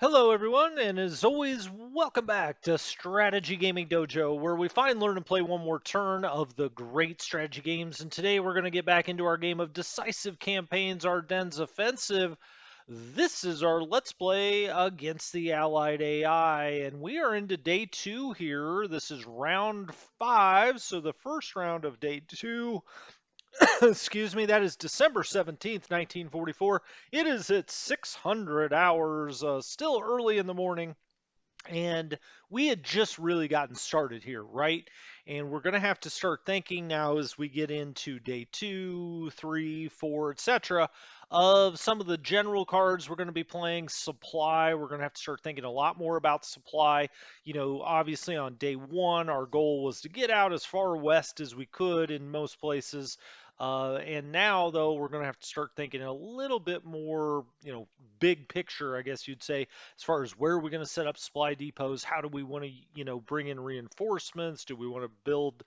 Hello, everyone, and as always, welcome back to Strategy Gaming Dojo, where we find, learn, and play one more turn of the great strategy games. And today we're going to get back into our game of Decisive Campaigns, Ardennes Offensive. This is our Let's Play against the Allied AI, and we are into day two here. This is round five, so the first round of day two. Excuse me, that is December 17th, 1944. It is at 600 hours, still early in the morning. And we had just really gotten started here, right? And we're going to have to start thinking now as we get into day two, three, four, etc., of some of the general cards we're going to be playing. Supply, we're going to have to start thinking a lot more about supply. Obviously on day one, our goal was to get out as far west as we could in most places. And now, though, we're going to have to start thinking a little bit more, big picture, I guess you'd say, as far as where are we going to set up supply depots, how do we want to bring in reinforcements, do we want to build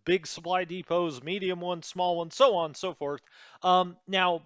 big supply depots, medium ones, small ones, so on and so forth. Now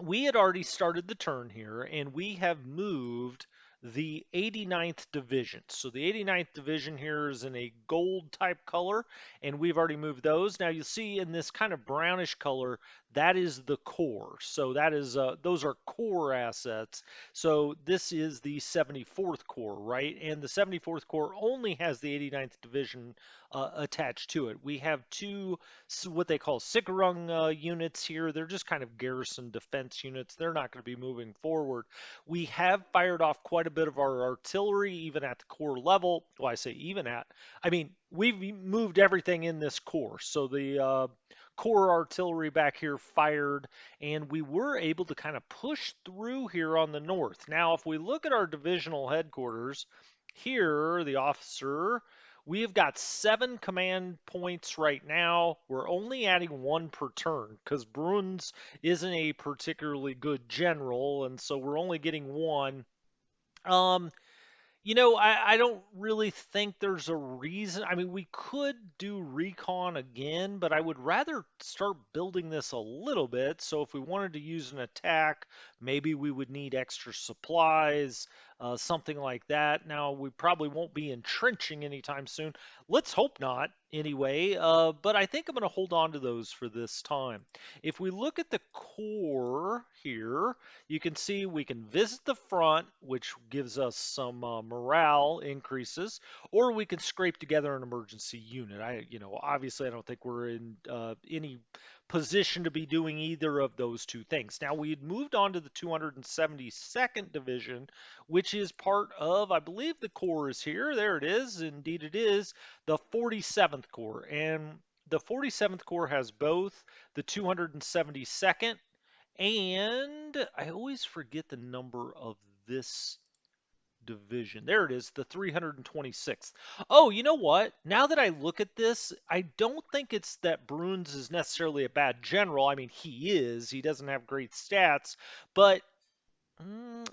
we had already started the turn here, and we have moved the 89th division. So the 89th division here is in a gold type color, and we've already moved those. Now you'll see in this kind of brownish color, that is the core. So that is those are core assets. So this is the 74th Corps, right? And the 74th Corps only has the 89th division attached to it. We have two what they call Sigarung units here. They're just kind of garrison defense units. They're not going to be moving forward. We have fired off quite a bit of our artillery, even at the core level. Well, I say even at. I mean, we've moved everything in this core. So the core artillery back here fired, and we were able to kind of push through here on the north. Now, if we look at our divisional headquarters, here, the officer, we have got 7 command points right now. We're only adding one per turn because Bruns isn't a particularly good general, and so we're only getting one. Um, I don't really think there's a reason. I mean, we could do recon again, but I would rather start building this a little bit. So if we wanted to use an attack, maybe we would need extra supplies, something like that. Now, we probably won't be entrenching anytime soon. Let's hope not, anyway. But I think I'm going to hold on to those for this time. If we look at the core here, you can see we can visit the front, which gives us some morale increases, or we can scrape together an emergency unit. Obviously I don't think we're in any position to be doing either of those two things. Now we had moved on to the 272nd Division, which is part of, I believe the Corps is here. There it is. Indeed it is the 47th Corps. And the 47th Corps has both the 272nd and I always forget the number of this division. There it is, the 326th. Oh, you know what? Now that I look at this, I don't think it's that Bruns is necessarily a bad general. I mean, he is. He doesn't have great stats, but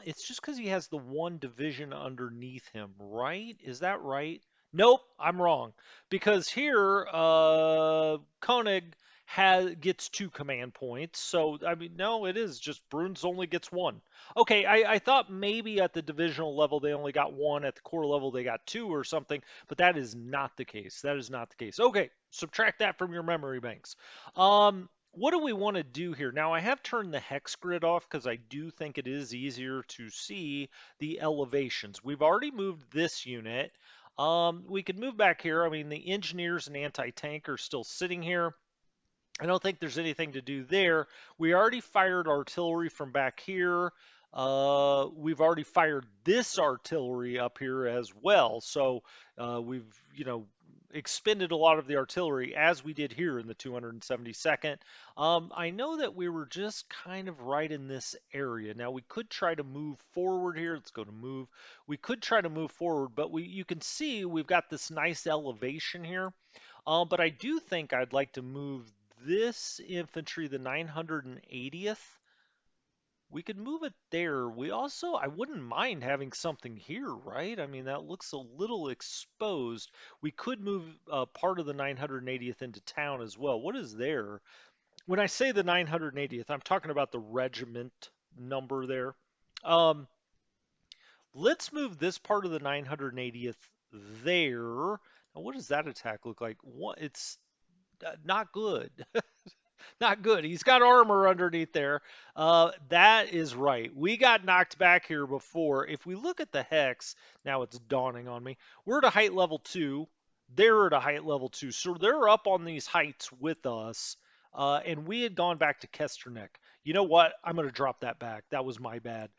it's just because he has the one division underneath him, right? Is that right? Nope, I'm wrong. Because here, Koenig gets 2 command points. So, I mean, no, it is just Bruns only gets one. Okay, I thought maybe at the divisional level they only got one, at the core level they got two or something, but that is not the case. That is not the case. Okay, subtract that from your memory banks. What do we want to do here? Now, I have turned the hex grid off because I do think it is easier to see the elevations. We've already moved this unit. We could move back here. I mean, the engineers and anti-tank are still sitting here. I don't think there's anything to do there. We already fired artillery from back here. We've already fired this artillery up here as well. So we've, expended a lot of the artillery as we did here in the 272nd. I know that we were just kind of right in this area. Now we could try to move forward here. Let's go to move. We could try to move forward, but you can see we've got this nice elevation here. But I do think I'd like to move this infantry, the 980th. We could move it there. I wouldn't mind having something here, right? I mean, that looks a little exposed. We could move part of the 980th into town as well. What is there? When I say the 980th, I'm talking about the regiment number there. Um, Let's move this part of the 980th there. Now, what does that attack look like? What? It's not good. Not good. He's got armor underneath there. That is right. We got knocked back here before. If we look at the hex, now it's dawning on me. We're at a height level 2. They're at a height level 2. So they're up on these heights with us. And we had gone back to Kesterneck. You know what? I'm going to drop that back. That was my bad.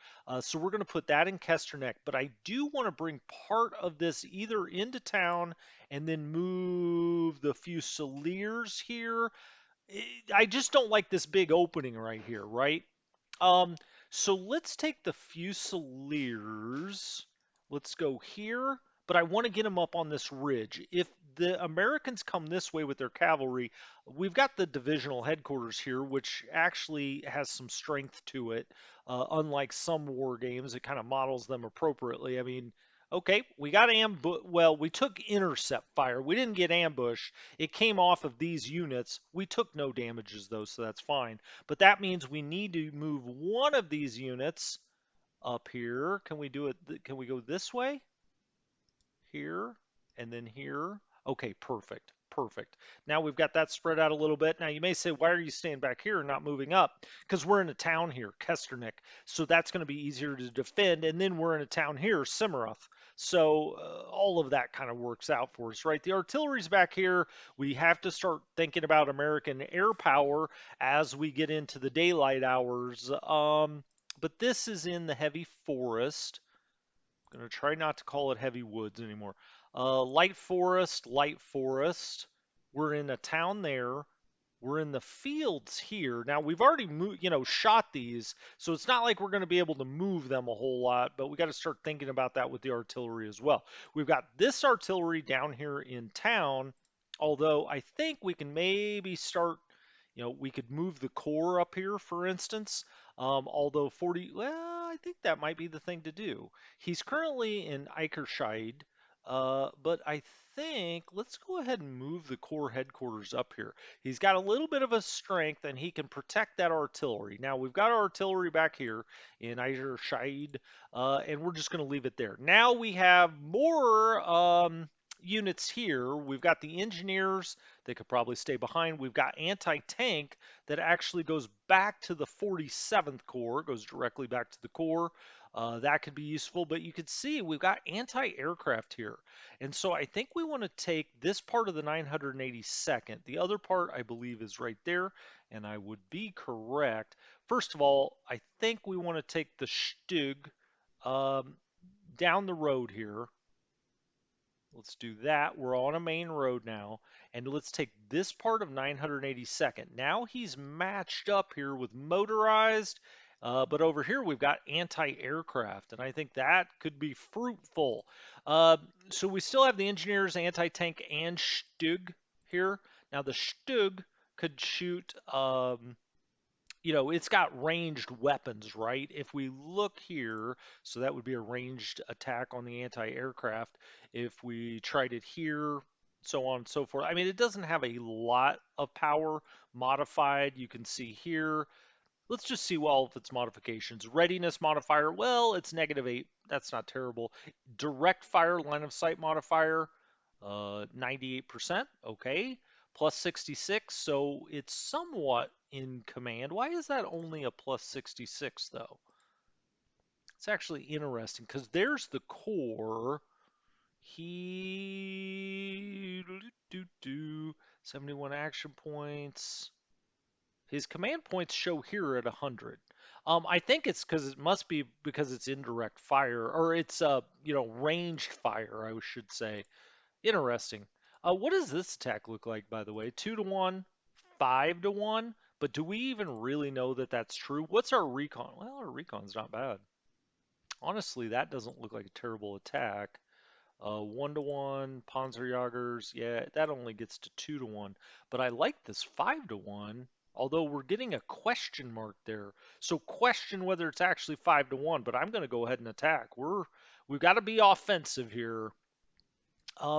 So we're going to put that in Kesterneck. But I do want to bring part of this either into town and then move the Fusiliers here. I just don't like this big opening right here, right? Um, so let's take the Fusiliers. Let's go here, but I want to get them up on this ridge. If the Americans come this way with their cavalry, we've got the divisional headquarters here, which actually has some strength to it. Unlike some war games, it kind of models them appropriately. I mean, okay, we got ambush. Well, we took intercept fire. We didn't get ambush. It came off of these units. We took no damages though, so that's fine. But that means we need to move one of these units up here. Can we do it? Can we go this way? Here and then here. Okay, perfect. Perfect. Now we've got that spread out a little bit. Now you may say, why are you staying back here and not moving up? Because we're in a town here, Kesternick. So that's going to be easier to defend. And then we're in a town here, Cimaroth. So all of that kind of works out for us, right? The artillery's back here. We have to start thinking about American air power as we get into the daylight hours. But this is in the heavy forest. Gonna try not to call it heavy woods anymore. Light forest, light forest. We're in a town there. We're in the fields here. Now we've already shot these, so it's not like we're going to be able to move them a whole lot, but we got to start thinking about that with the artillery as well. We've got this artillery down here in town, although I think we can maybe start, we could move the core up here, for instance. Although 40, well, I think that might be the thing to do. He's currently in Eikerscheid, but I think let's go ahead and move the core headquarters up here. He's got a little bit of a strength and he can protect that artillery. Now we've got our artillery back here in Eikerscheid, and we're just going to leave it there. Now we have more units here. We've got the engineers. They could probably stay behind. We've got anti-tank that actually goes back to the 47th Corps, goes directly back to the Corps. That could be useful, but you could see we've got anti-aircraft here. And so I think we want to take this part of the 982nd. The other part, I believe, is right there, and I would be correct. First of all, I think we want to take the Stug um, down the road here. Let's do that. We're on a main road now. And let's take this part of 982nd. Now he's matched up here with motorized, but over here we've got anti-aircraft, and I think that could be fruitful. So we still have the engineers, anti-tank, and Stug here. Now the Stug could shoot it's got ranged weapons, right? If we look here, so that would be a ranged attack on the anti-aircraft. If we tried it here, so on and so forth. I mean, it doesn't have a lot of power modified. You can see here. Let's just see all of its modifications. Readiness modifier, well, it's -8. That's not terrible. Direct fire line of sight modifier, 98%. Okay. Plus 66, so it's somewhat in command. Why is that only a plus 66 though? It's actually interesting because there's the core. He 71 action points. His command points show here at 100. I think it's because it must be because it's indirect fire or it's ranged fire, I should say. Interesting. What does this attack look like, by the way? 2-to-1, 5-to-1. But do we even really know that that's true? What's our recon? Well, our recon's not bad. Honestly, that doesn't look like a terrible attack. 1-to-1, Panzerjagers, yeah, that only gets to 2-to-1. But I like this 5-to-1, although we're getting a question mark there. So question whether it's actually 5-to-1, but I'm going to go ahead and attack. We've got to be offensive here.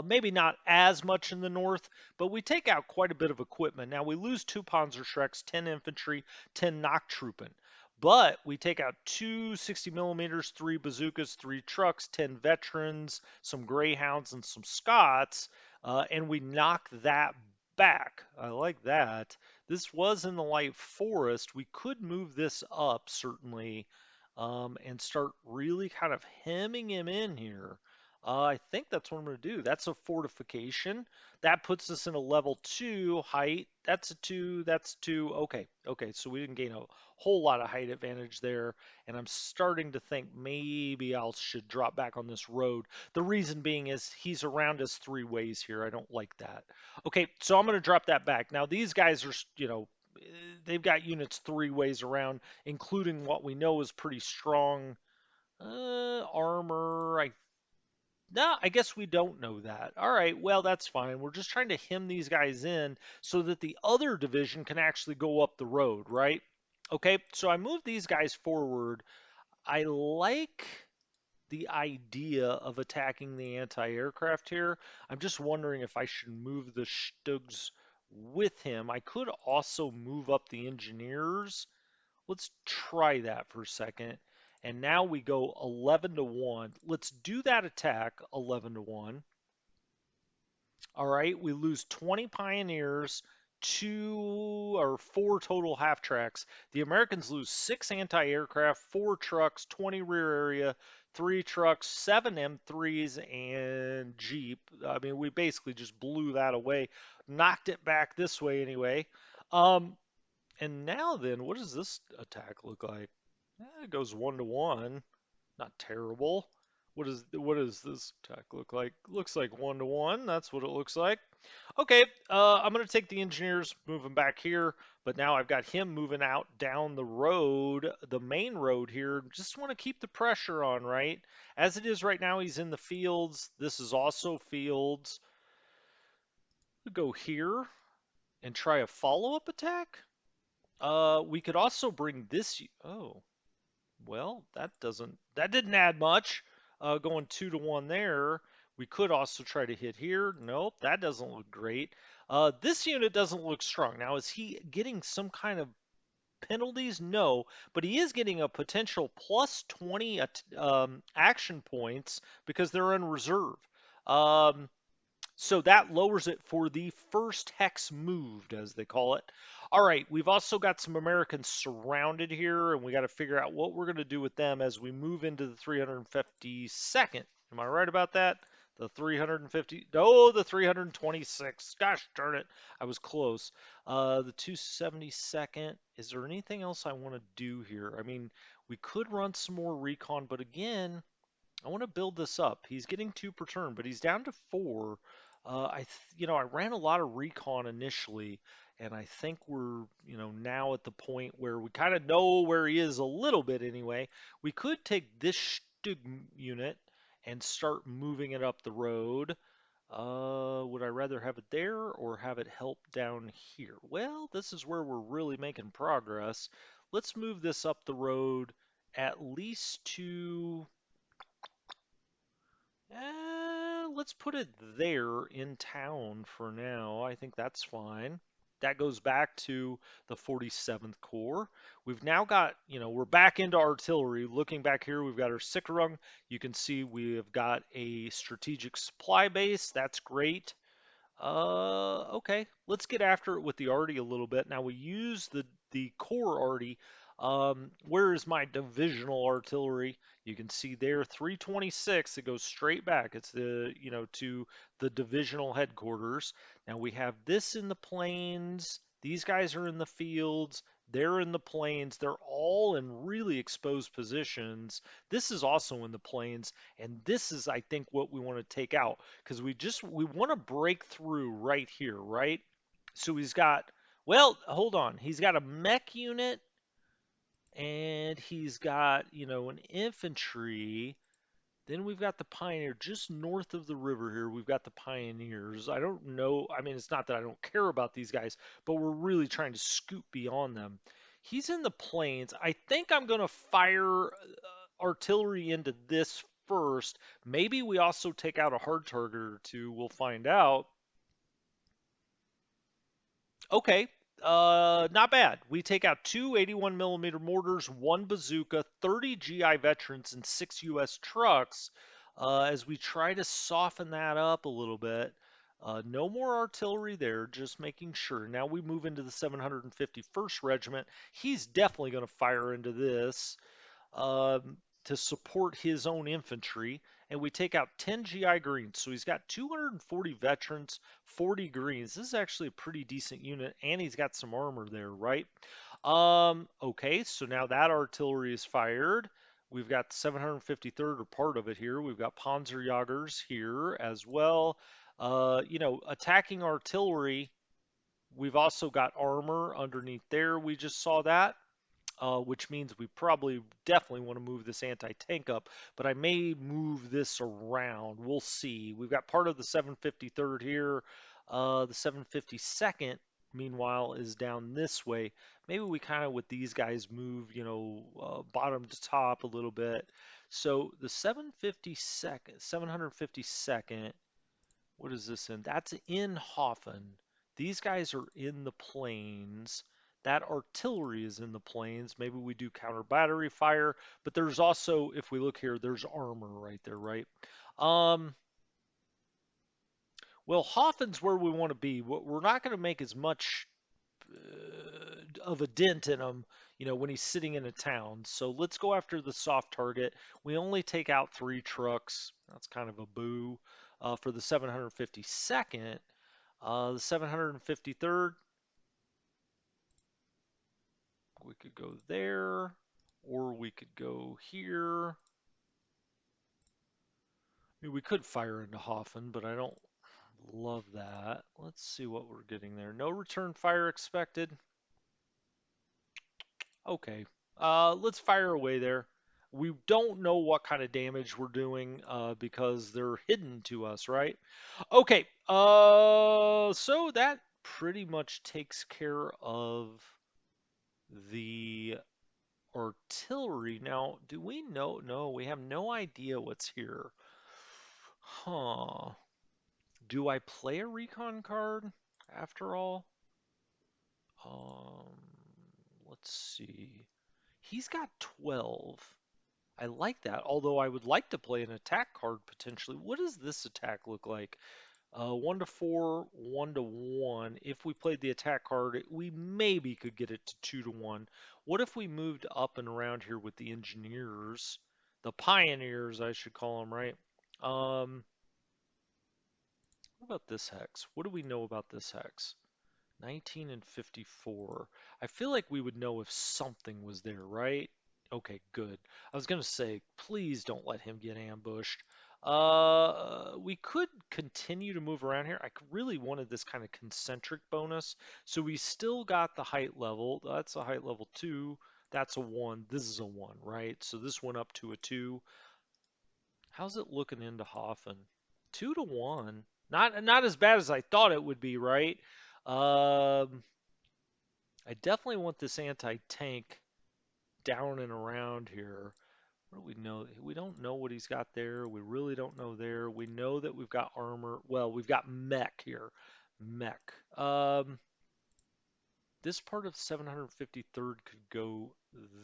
Maybe not as much in the north, but we take out quite a bit of equipment. Now we lose 2 Panzerschrecks, 10 infantry, 10 Nachttruppen. But we take out two 60 millimeters, three bazookas, three trucks, 10 veterans, some Greyhounds, and some Scots, and we knock that back. I like that. This was in the light forest. We could move this up, certainly, and start really kind of hemming him in here. I think that's what I'm going to do. That's a fortification. That puts us in a level 2 height. That's a 2. That's 2. Okay. Okay. So we didn't gain a whole lot of height advantage there. And I'm starting to think maybe I should drop back on this road. The reason being is he's around us 3 ways here. I don't like that. Okay. So I'm going to drop that back. Now, these guys are, they've got units 3 ways around, including what we know is pretty strong armor. No, I guess we don't know that. All right, well, that's fine. We're just trying to hem these guys in so that the other division can actually go up the road, right? Okay, so I moved these guys forward. I like the idea of attacking the anti-aircraft here. I'm just wondering if I should move the Stugs with him. I could also move up the engineers. Let's try that for a second. And now we go 11 to 1. Let's do that attack 11 to 1. All right, we lose 20 pioneers, 4 total half tracks. The Americans lose 6 anti-aircraft, 4 trucks, 20 rear area, 3 trucks, 7 M3s, and Jeep. I mean, we basically just blew that away, knocked it back this way anyway. Um, and now then, what does this attack look like? It goes 1 to 1. Not terrible. What does this attack look like? Looks like 1 to 1. That's what it looks like. Okay, I'm gonna take the engineers, move him back here, but now I've got him moving out down the road, the main road here. Just want to keep the pressure on, right? As it is right now, he's in the fields. This is also fields. We'll go here and try a follow-up attack. We could also bring this. Oh, well, that didn't add much. Going 2 to 1 there. We could also try to hit here. Nope, that doesn't look great. This unit doesn't look strong. Now, is he getting some kind of penalties? No, but he is getting a potential plus 20 action points because they're in reserve. Um, so that lowers it for the first hex moved, as they call it. All right, we've also got some Americans surrounded here, and we got to figure out what we're going to do with them as we move into the 352nd. Am I right about that? The 350, oh, the 326. Gosh darn it, I was close. The 272nd. Is there anything else I want to do here? I mean, we could run some more recon, but again, I want to build this up. He's getting 2 per turn, but he's down to 4. I ran a lot of recon initially, and I think we're, now at the point where we kind of know where he is a little bit anyway. We could take this Stug unit and start moving it up the road. Would I rather have it there or have it help down here? Well, this is where we're really making progress. Let's move this up the road at least to let's put it there in town for now. I think that's fine. That goes back to the 47th Corps. We've now got, we're back into artillery. Looking back here, we've got our Sickerung. You can see we have got a strategic supply base. That's great. Okay, let's get after it with the arty a little bit. Now we use the core arty. Where is my divisional artillery? You can see there 326. It goes straight back. It's to the divisional headquarters. Now we have this in the plains. These guys are in the fields. They're in the plains. They're all in really exposed positions. This is also in the plains, and this is, I think, what we want to take out because we want to break through right here, right? So he's got, well, hold on. He's got a mech unit and he's got, an infantry. Then we've got the Pioneer just north of the river here. We've got the Pioneers. I don't know. I mean, it's not that I don't care about these guys, but we're really trying to scoot beyond them. He's in the plains. I think I'm going to fire artillery into this first. Maybe we also take out a hard target or two. We'll find out. Okay. Not bad. We take out two 81 millimeter mortars, one bazooka, 30 GI veterans, and six US trucks as we try to soften that up a little bit. No more artillery there, just making sure. Now we move into the 751st Regiment. He's definitely going to fire into this to support his own infantry, and we take out 10 GI Greens. So he's got 240 veterans, 40 Greens. This is actually a pretty decent unit, and he's got some armor there, right? Okay, so now that artillery is fired. We've got the 753rd or part of it here. We've got Panzerjagers here as well. Attacking artillery. We've also got armor underneath there. We just saw that which means we probably definitely want to move this anti-tank up, but I may move this around. We'll see. We've got part of the 753rd here. The 752nd, meanwhile, is down this way. Maybe we kind of, with these guys, move, bottom to top a little bit. So the 752nd, what is this in? That's in Hoffen. These guys are in the plains. That artillery is in the plains. Maybe we do counter battery fire, but there's also, if we look here, there's armor right there, right? Um, well, Hoffen's where we want to be. We're not going to make as much of a dent in him, when he's sitting in a town. So let's go after the soft target. We only take out three trucks. That's kind of a boo for the 752nd. The 753rd, we could go there, or we could go here. I mean, we could fire into Hoffen, but I don't love that. Let's see what we're getting there. No return fire expected. Okay, let's fire away there. We don't know what kind of damage we're doing because they're hidden to us, right? Okay, so that pretty much takes care of the artillery. Now, do we know? No, we have no idea what's here. Huh. Do I play a recon card after all? Um, let's see. He's got 12. I like that, although I would like to play an attack card potentially. What does this attack look like? 1 to 4, 1 to 1. If we played the attack card, we maybe could get it to 2 to 1. What if we moved up and around here with the engineers? The pioneers, I should call them, right? What about this hex? What do we know about this hex? 19 and 54. I feel like we would know if something was there, right? Okay, good. I was gonna say, please don't let him get ambushed. We could continue to move around here. I really wanted this kind of concentric bonus. So we still got the height level. That's a height level 2. That's a 1. This is a 1, right? So this went up to a 2. How's it looking into Hoffen? 2 to 1. Not as bad as I thought it would be, right? Um, I definitely want this anti-tank down and around here. What do we know? We don't know what he's got there. We really don't know there. We know that we've got armor. Well, we've got mech here. Mech. This part of 753rd could go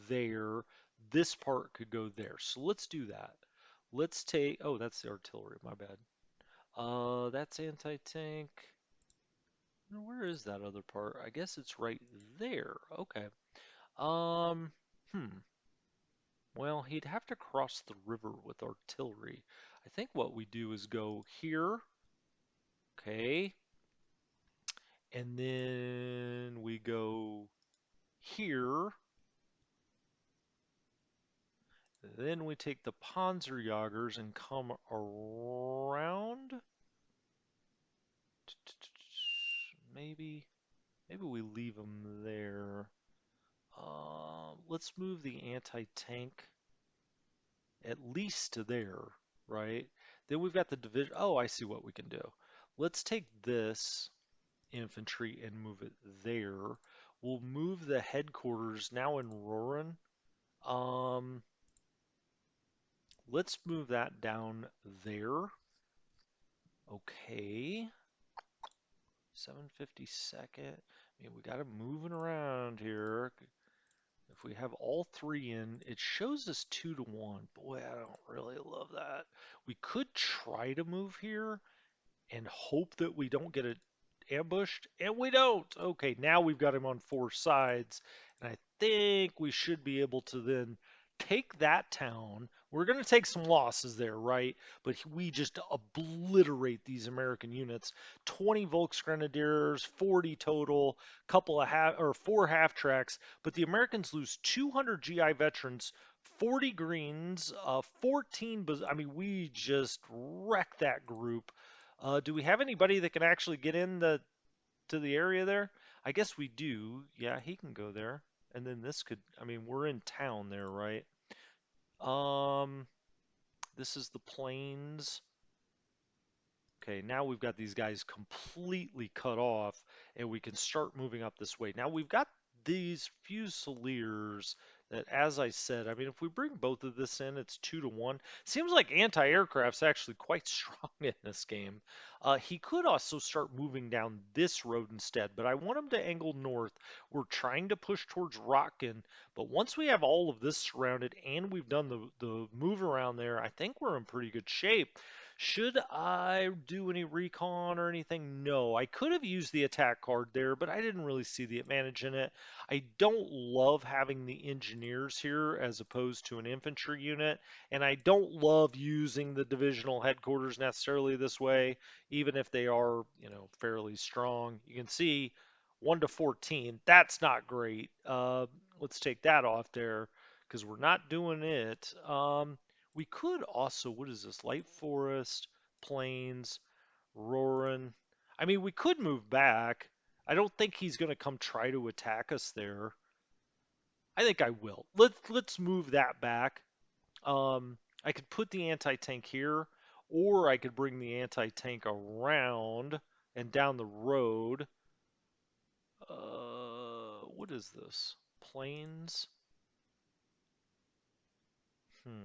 there. This part could go there. So let's do that. Let's take, oh, that's the artillery, my bad. That's anti-tank. Where is that other part? I guess it's right there. Okay. Um, hmm. Well, he'd have to cross the river with artillery. I think what we do is go here. Okay. And then we go here. Then we take the Panzerjagers and come around. Maybe we leave them there. Let's move the anti-tank at least to there, right? Then we've got the division. Oh, I see what we can do. Let's take this infantry and move it there. We'll move the headquarters now in Roran. Um, let's move that down there. Okay. 752nd. I mean, we got them moving around here. If we have all three in, it shows us 2-1. Boy, I don't really love that. We could try to move here and hope that we don't get ambushed, and we don't. Okay, now we've got him on four sides, and I think we should be able to then take that town. We're going to take some losses there, right? But we just obliterate these American units. 20 Volksgrenadiers, 40 total, couple of half or four half tracks, but the Americans lose 200 GI veterans, 40 greens, 14. I mean, we just wreck that group. Do we have anybody that can actually get in to the area there? I guess we do. Yeah, he can go there. And then this could, I mean, we're in town there, right? Um, this is the plains. Okay, now we've got these guys completely cut off, and we can start moving up this way. Now we've got these Fusiliers that, as I said, I mean, if we bring both of this in, it's 2-1. Seems like anti-aircraft's actually quite strong in this game. He could also start moving down this road instead, but I want him to angle north. We're trying to push towards Rotkin, but once we have all of this surrounded and we've done the move around there, I think we're in pretty good shape. Should I do any recon or anything? No. I could have used the attack card there, but I didn't really see the advantage in it. I don't love having the engineers here as opposed to an infantry unit, and I don't love using the divisional headquarters necessarily this way, even if they are, fairly strong. You can see 1 to 14. That's not great. Let's take that off there because we're not doing it. We could also, what is this? Light Forest, Plains, Roaring. I mean, we could move back. I don't think he's going to come try to attack us there. I think I will. Let's move that back. I could put the anti-tank here, or I could bring the anti-tank around and down the road. What is this? Plains? Hmm.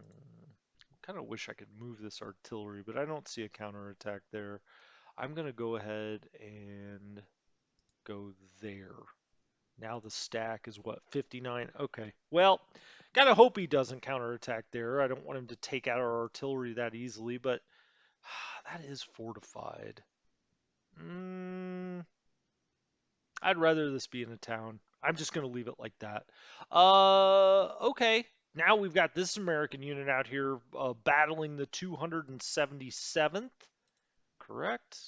Kind of wish I could move this artillery, but I don't see a counterattack there. I'm going to go ahead and go there. Now the stack is what, 59? Okay. Well, gotta hope he doesn't counterattack there. I don't want him to take out our artillery that easily, but that is fortified. Mm, I'd rather this be in a town. I'm just going to leave it like that. Okay. Now we've got this American unit out here battling the 277th, correct?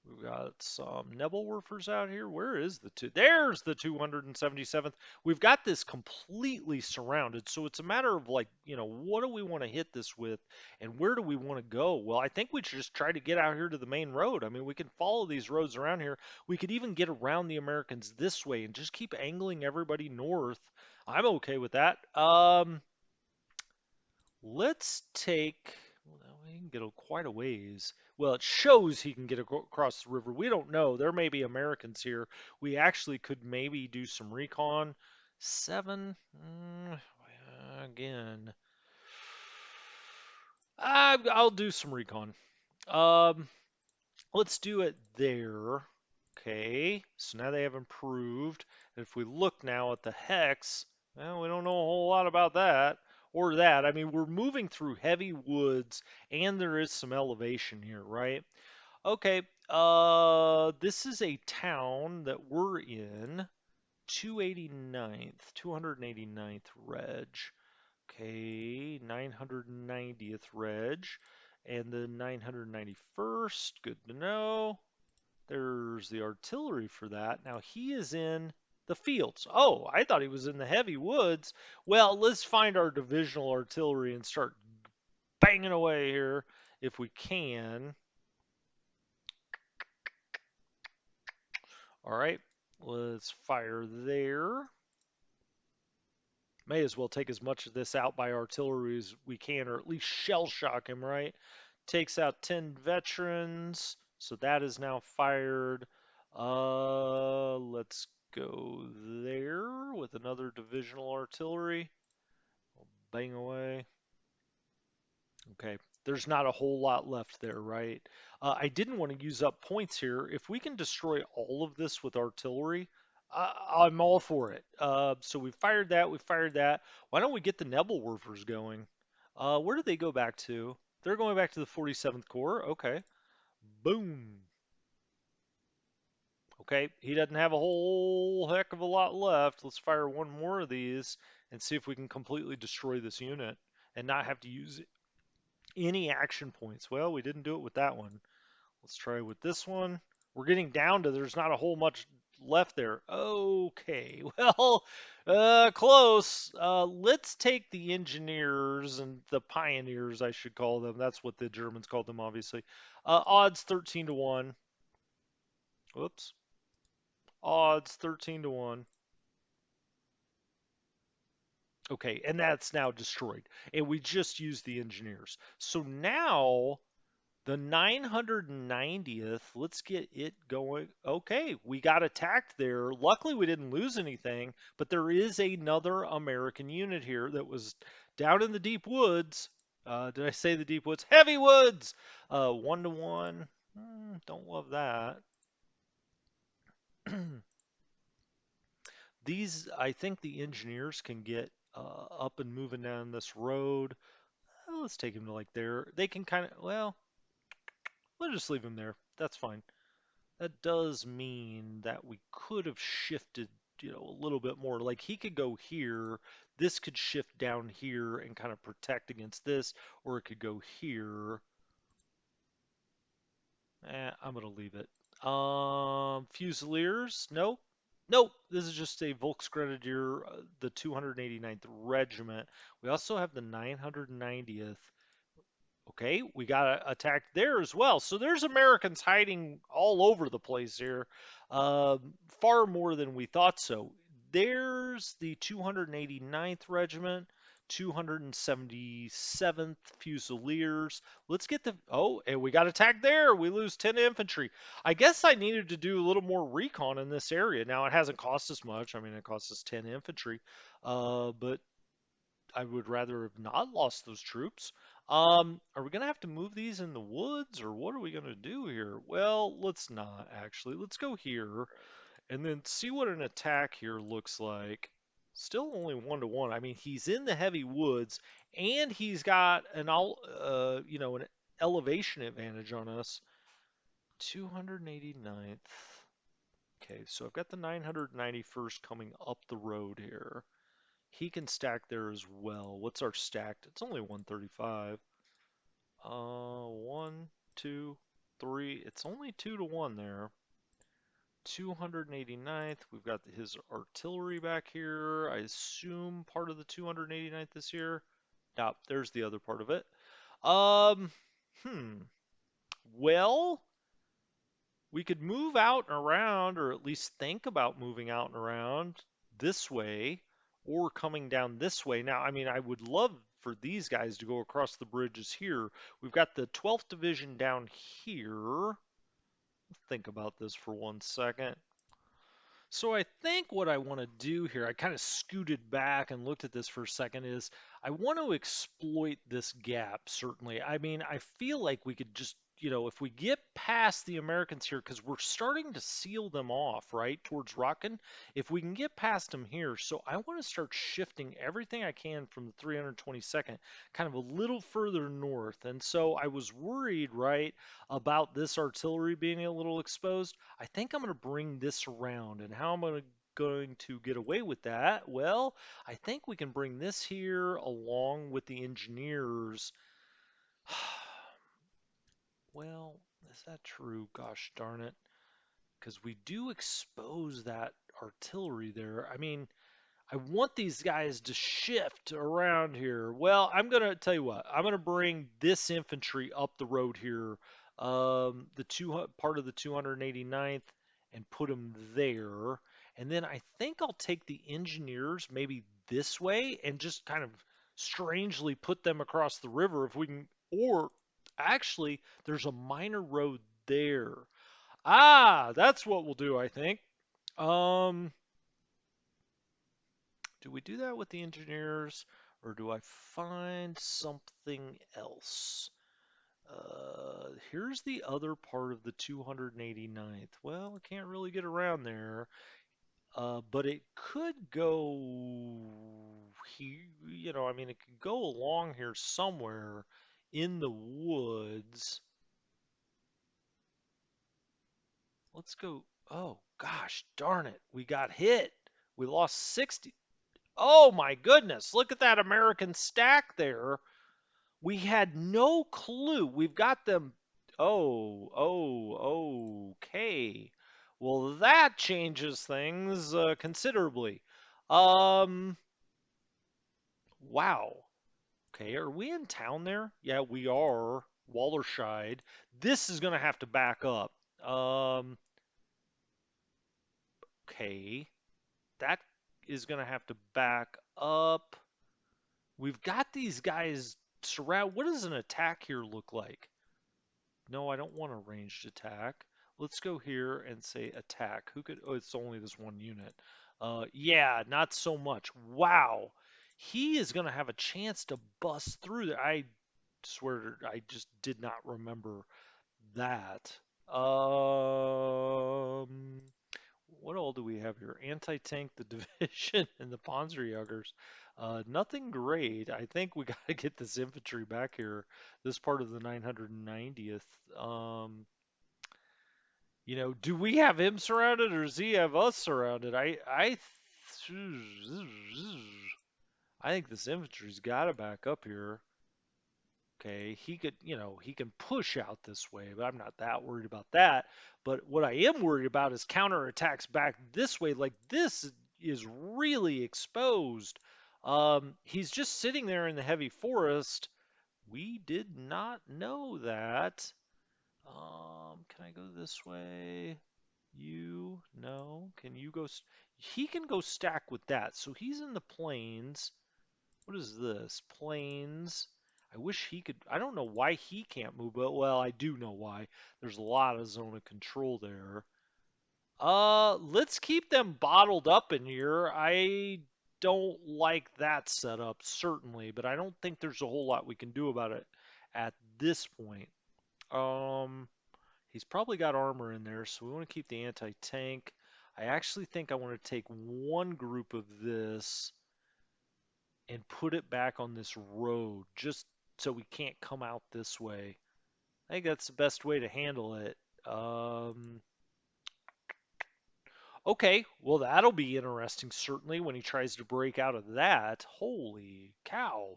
We've got some Nebelwerfers out here. Where is the two? There's the 277th. We've got this completely surrounded. So it's a matter of like, what do we want to hit this with and where do we want to go? Well, I think we should just try to get out here to the main road. I mean, we can follow these roads around here. We could even get around the Americans this way and just keep angling everybody north. I'm okay with that. Let's take. Well, he can get quite a ways. Well, it shows he can get across the river. We don't know. There may be Americans here. We actually could maybe do some recon. 7. Again. I'll do some recon. Um, let's do it there. Okay, so now they have improved. And if we look now at the hex, well, we don't know a whole lot about that or that. I mean, we're moving through heavy woods and there is some elevation here, right? Okay, this is a town that we're in. 289th Reg. Okay, 990th Reg. And the 991st, good to know. There's the artillery for that. Now he is in the fields. Oh, I thought he was in the heavy woods. Well, let's find our divisional artillery and start banging away here if we can. All right, let's fire there. May as well take as much of this out by artillery as we can, or at least shell shock him, right? Takes out 10 veterans, so that is now fired. Let's go there with another divisional artillery. Bang away. Okay, There's not a whole lot left there, right? I didn't want to use up points here. If we can destroy all of this with artillery, I'm all for it. So we fired that. We fired that. Why don't we get the Nebelwerfers going? Where do they go back to? They're going back to the 47th Corps. Okay. Boom. Okay, he doesn't have a whole heck of a lot left. Let's fire one more of these and see if we can completely destroy this unit and not have to use any action points. Well, we didn't do it with that one. Let's try with this one. We're getting down to there's not a whole much left there. Okay, well, close. Let's take the engineers and the pioneers, I should call them. That's what the Germans called them, obviously. Odds 13 to 1. Whoops. Odds 13 to 1. Okay, and that's now destroyed. And we just used the engineers. So now the 990th, let's get it going. Okay, we got attacked there. Luckily, we didn't lose anything, but there is another American unit here that was down in the deep woods. Did I say the deep woods? Heavy woods! 1 to 1. Don't love that. These, I think the engineers can get up and moving down this road. Let's take them to like there. They can kind of, well, we'll just leave them there. That's fine. That does mean that we could have shifted, a little bit more. Like he could go here, this could shift down here and kind of protect against this, or it could go here. I'm gonna leave it. Fusiliers? Nope. Nope. This is just a Volksgrenadier, the 289th Regiment. We also have the 990th. Okay, we got attacked there as well. So there's Americans hiding all over the place here, far more than we thought so. There's the 289th Regiment, 277th Fusiliers. Let's get the. Oh, and we got attacked there. We lose 10 infantry. I guess I needed to do a little more recon in this area. Now, it hasn't cost us much. I mean, it cost us 10 infantry. But I would rather have not lost those troops. Are we going to have to move these in the woods or what are we going to do here? Well, let's not actually. Let's go here and then see what an attack here looks like. Still only 1 to 1. I mean, he's in the heavy woods and he's got an elevation advantage on us. 289th. Okay, so I've got the 991st coming up the road here. He can stack there as well. What's our stacked? It's only 135. 1, 2, 3. It's only 2 to 1 there. 289th. We've got his artillery back here. I assume part of the 289th is here. Nope, there's the other part of it. Um, hmm. Well, we could move out and around, or at least think about moving out and around this way, or coming down this way. Now, I mean, I would love for these guys to go across the bridges here. We've got the 12th Division down here. Think about this for 1 second. So I think what I want to do here, I kind of scooted back and looked at this for a second, is I want to exploit this gap, certainly. I mean, I feel like we could just, if we get past the Americans here, because we're starting to seal them off, right, towards Rockin, if we can get past them here, so I want to start shifting everything I can from the 322nd, kind of a little further north. And so I was worried, right, about this artillery being a little exposed. I think I'm going to bring this around. And how am I going to get away with that? Well, I think we can bring this here along with the engineers. Well, is that true? Gosh darn it. Because we do expose that artillery there. I mean, I want these guys to shift around here. Well, I'm going to tell you what. I'm going to bring this infantry up the road here, part of the 289th, and put them there. And then I think I'll take the engineers maybe this way and just kind of strangely put them across the river if we can. Or actually, there's a minor road there. Ah, that's what we'll do, I think. Um, do we do that with the engineers or do I find something else? Here's the other part of the 289th. Well, we can't really get around there. But it could go here, I mean, it could go along here somewhere in the woods. Let's go. Oh, gosh, darn it. We got hit. We lost 60. Oh, my goodness. Look at that American stack there. We had no clue. We've got them. Okay. Well, that changes things considerably. Um, wow. Okay, are we in town there? Yeah, we are. Wallerscheid. This is going to have to back up. Um, okay. That is going to have to back up. We've got these guys surround. What does an attack here look like? No, I don't want a ranged attack. Let's go here and say attack. Who could? Oh, it's only this one unit. Yeah, not so much. Wow. He is going to have a chance to bust through there. I swear I just did not remember that. What all do we have here? Anti-tank, the division, and the Panzerjägers. Nothing great. I think we got to get this infantry back here. This part of the 990th. Do we have him surrounded or does he have us surrounded? I think this infantry's got to back up here. Okay, he can push out this way, but I'm not that worried about that. But what I am worried about is counterattacks back this way. Like this is really exposed. He's just sitting there in the heavy forest. We did not know that. Can I go this way? You, no. Can you go? He can go stack with that. So he's in the plains. What is this? Plains. I wish he could. I don't know why he can't move, but well, I do know why. There's a lot of zone of control there. Let's keep them bottled up in here. I don't like that setup, certainly, but I don't think there's a whole lot we can do about it at this point. Um, he's probably got armor in there, so we want to keep the anti-tank. I actually think I want to take one group of this and put it back on this road just so we can't come out this way. I think that's the best way to handle it. Um, okay, well, that'll be interesting, certainly, when he tries to break out of that. Holy cow.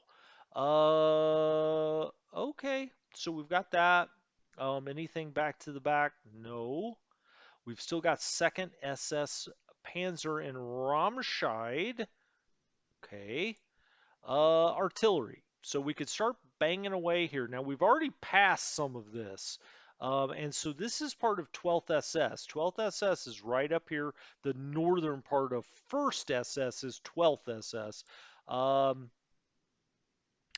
Okay, so we've got that. Anything back to the back? No. We've still got 2nd SS Panzer and Ramscheid. Okay. Artillery. So we could start banging away here. Now we've already passed some of this. And so this is part of 12th SS. 12th SS is right up here. The northern part of 1st SS is 12th SS. Um,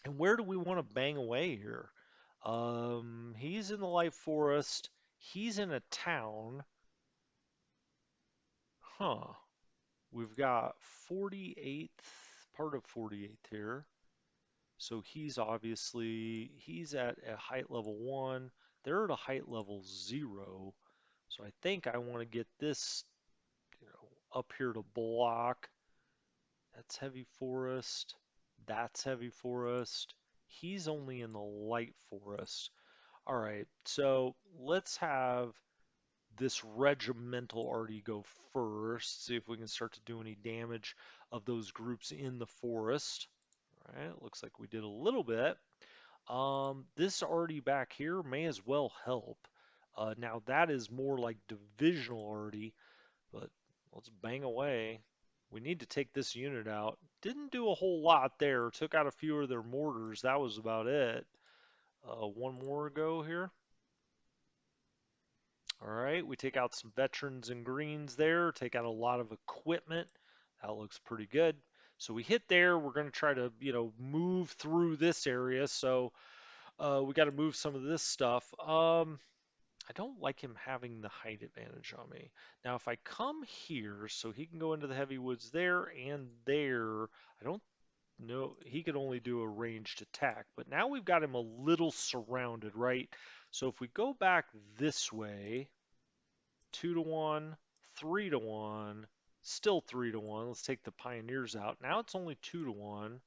and where do we want to bang away here? He's in the light forest. He's in a town. Huh. We've got 48th, part of 48th here. So he's at a height level 1. They're at a height level 0. So I think I want to get this, up here to block. That's heavy forest. That's heavy forest. He's only in the light forest. All right, so let's have this regimental already go first. See if we can start to do any damage of those groups in the forest. All right, looks like we did a little bit. This already back here may as well help. Now that is more like divisional already, but let's bang away. We need to take this unit out. Didn't do a whole lot there. Took out a few of their mortars. That was about it. One more go here. All right, we take out some veterans and greens there. Take out a lot of equipment. That looks pretty good. So we hit there. We're going to try to, move through this area. So we got to move some of this stuff. I don't like him having the height advantage on me. Now, if I come here, so he can go into the heavy woods there and there, I don't. No, he could only do a ranged attack, but now we've got him a little surrounded, right? So if we go back this way, 2 to 1, 3 to 1, still 3 to 1. Let's take the pioneers out. Now it's only 2 to 1.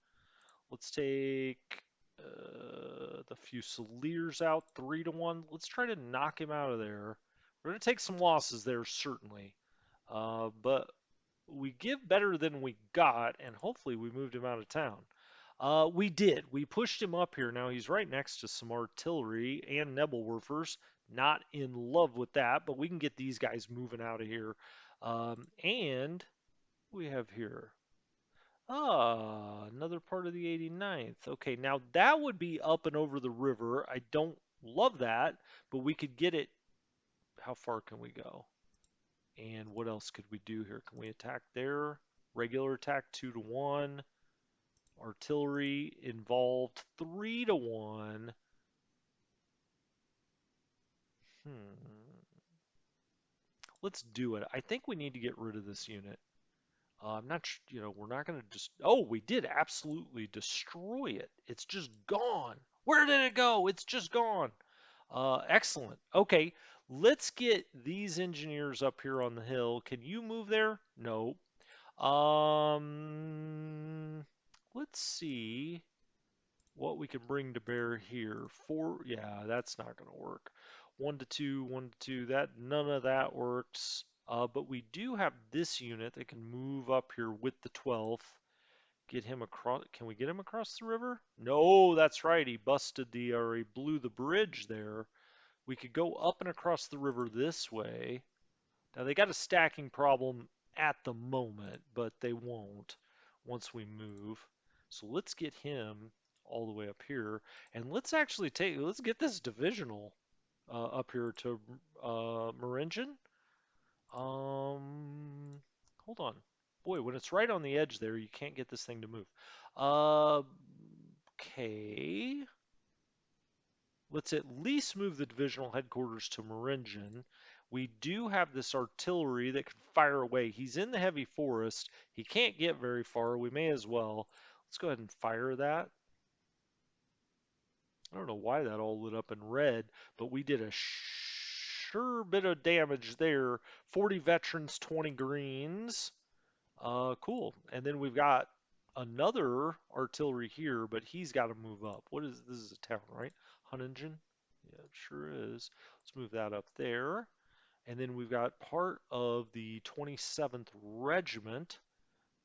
Let's take the Fusiliers out, 3 to 1. Let's try to knock him out of there. We're going to take some losses there, certainly. But we give better than we got, and hopefully we moved him out of town. We did. We pushed him up here. Now he's right next to some artillery and Nebelwerfers. Not in love with that, but we can get these guys moving out of here. And we have here. Another part of the 89th. Okay, now that would be up and over the river. I don't love that, but we could get it. How far can we go? And what else could we do here? Can we attack there? Regular attack 2 to 1. Artillery involved 3 to 1. Hmm. Let's do it. I think we need to get rid of this unit. I'm not, we're not going to just. Oh, we did absolutely destroy it. It's just gone. Where did it go? It's just gone. Excellent. Okay, let's get these engineers up here on the hill. Can you move there? No. Um, let's see what we can bring to bear here. Yeah, that's not going to work. 1 to 2, 1 to 2. That none of that works. But we do have this unit that can move up here with the 12th. Get him across. Can we get him across the river? No, that's right. He busted or he blew the bridge there. We could go up and across the river this way. Now they got a stacking problem at the moment, but they won't once we move. So let's get him all the way up here, and let's get this divisional up here to Maringen. Um, hold on. Boy, when it's right on the edge there, you can't get this thing to move. Uh, okay. Let's at least move the divisional headquarters to Maringen. We do have this artillery that can fire away. He's in the heavy forest. He can't get very far. We may as well. Let's go ahead and fire that. I don't know why that all lit up in red, but we did a sure bit of damage there. 40 veterans, 20 greens. Cool. And then we've got another artillery here, but he's got to move up. This is a town, right? Hunningen? Yeah, it sure is. Let's move that up there. And then we've got part of the 27th Regiment.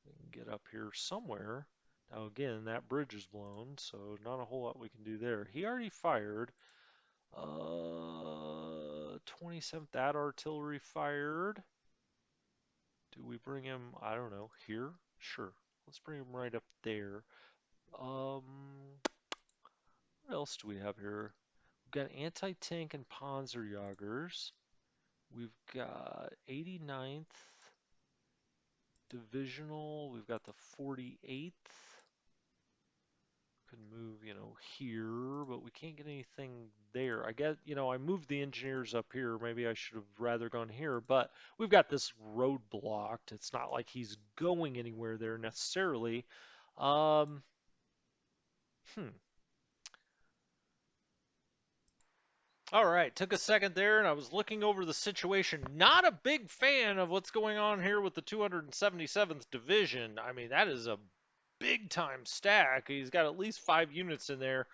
We can get up here somewhere. Now again, that bridge is blown, so not a whole lot we can do there. He already fired. 27th, that artillery fired. Do we bring him, I don't know, here? Sure. Let's bring him right up there. Um, what else do we have here? We've got anti-tank and Panzerjagers. We've got 89th Divisional. We've got the 48th. Could move, here, but we can't get anything there. I guess, I moved the engineers up here. Maybe I should have rather gone here, but we've got this road blocked. It's not like he's going anywhere there necessarily. Um, hmm. All right, took a second there, and I was looking over the situation. Not a big fan of what's going on here with the 277th Division. I mean, that is a big time stack. He's got at least 5 units in there.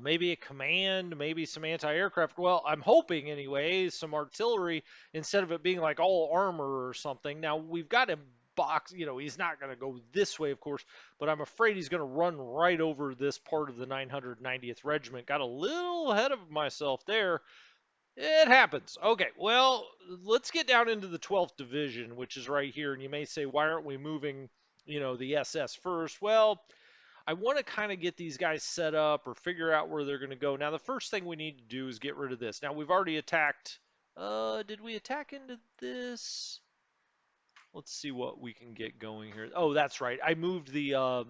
Maybe a command, maybe some anti-aircraft. Well, I'm hoping anyway, some artillery instead of it being like all armor or something. Now we've got him box. He's not going to go this way, of course, but I'm afraid he's going to run right over this part of the 990th Regiment. Got a little ahead of myself there. It happens. Okay, well, let's get down into the 12th Division, which is right here. And you may say, why aren't we moving, the SS first? Well, I want to kind of get these guys set up or figure out where they're going to go. Now, the first thing we need to do is get rid of this. Now, we've already attacked. Did we attack into this? Let's see what we can get going here. Oh, that's right. I moved the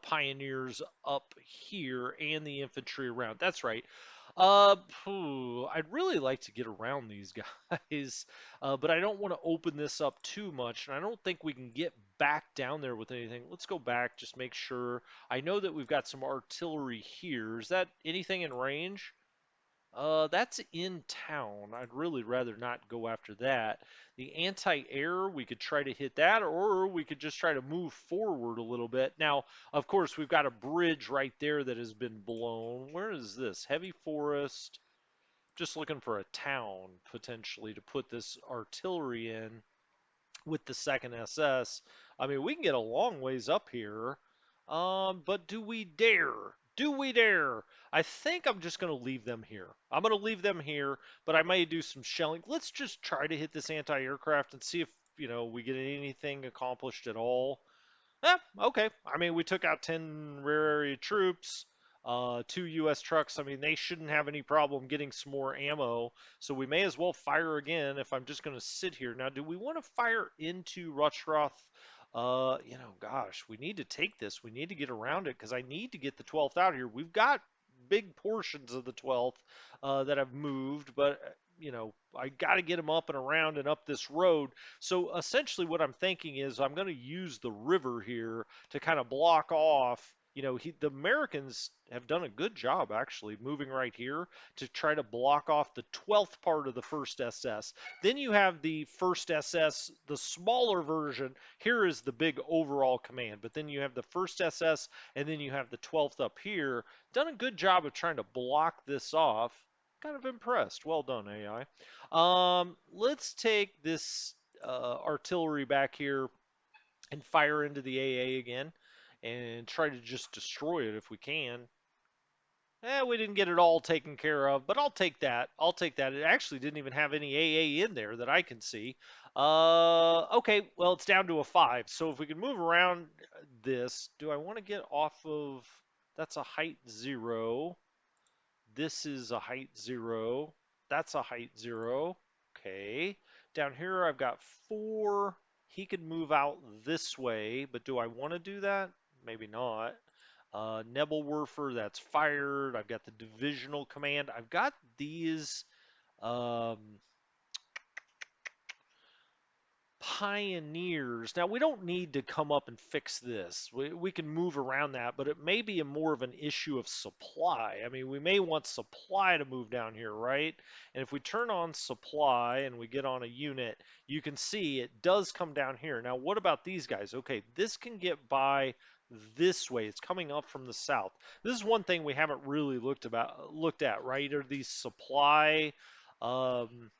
pioneers up here and the infantry around. That's right. I'd really like to get around these guys, but I don't want to open this up too much, and I don't think we can get back down there with anything. Let's go back, just make sure. I know that we've got some artillery here. Is that anything in range? That's in town. I'd really rather not go after that. The anti-air, we could try to hit that, or we could just try to move forward a little bit. Now, of course, we've got a bridge right there that has been blown. Where is this? Heavy forest. Just looking for a town, potentially, to put this artillery in with the second SS. I mean, we can get a long ways up here, but do we dare? Do we dare? I think I'm just going to leave them here. I'm going to leave them here, but I may do some shelling. Let's just try to hit this anti-aircraft and see if, we get anything accomplished at all. Okay. I mean, we took out 10 rare area troops, 2 U.S. trucks. I mean, they shouldn't have any problem getting some more ammo. So we may as well fire again if I'm just going to sit here. Now, do we want to fire into Rushroth? Gosh, we need to take this. We need to get around it because I need to get the 12th out here. We've got big portions of the 12th that have moved, but, I got to get them up and around and up this road. So essentially, what I'm thinking is I'm going to use the river here to kind of block off. The Americans have done a good job actually moving right here to try to block off the 12th part of the first SS. Then you have the first SS, the smaller version. Here is the big overall command, but then you have the first SS and then you have the 12th up here. Done a good job of trying to block this off. Kind of impressed. Well done, AI. Let's take this artillery back here and fire into the AA again and try to just destroy it if we can. We didn't get it all taken care of, but I'll take that. I'll take that. It actually didn't even have any AA in there that I can see. Okay, well, it's down to a 5. So if we can move around this, do I want to get off of... That's a height 0. This is a height 0. That's a height 0. Okay. Down here I've got 4. He could move out this way, but do I want to do that? Maybe not. Nebelwerfer, that's fired. I've got the divisional command. I've got these um, pioneers. Now, we don't need to come up and fix this. We can move around that, but it may be more of an issue of supply. I mean, we may want supply to move down here, right? And if we turn on supply and we get on a unit, you can see it does come down here. Now, what about these guys? Okay, this can get by this way. It's coming up from the south. This is one thing we haven't really looked at, right? Are these supply um,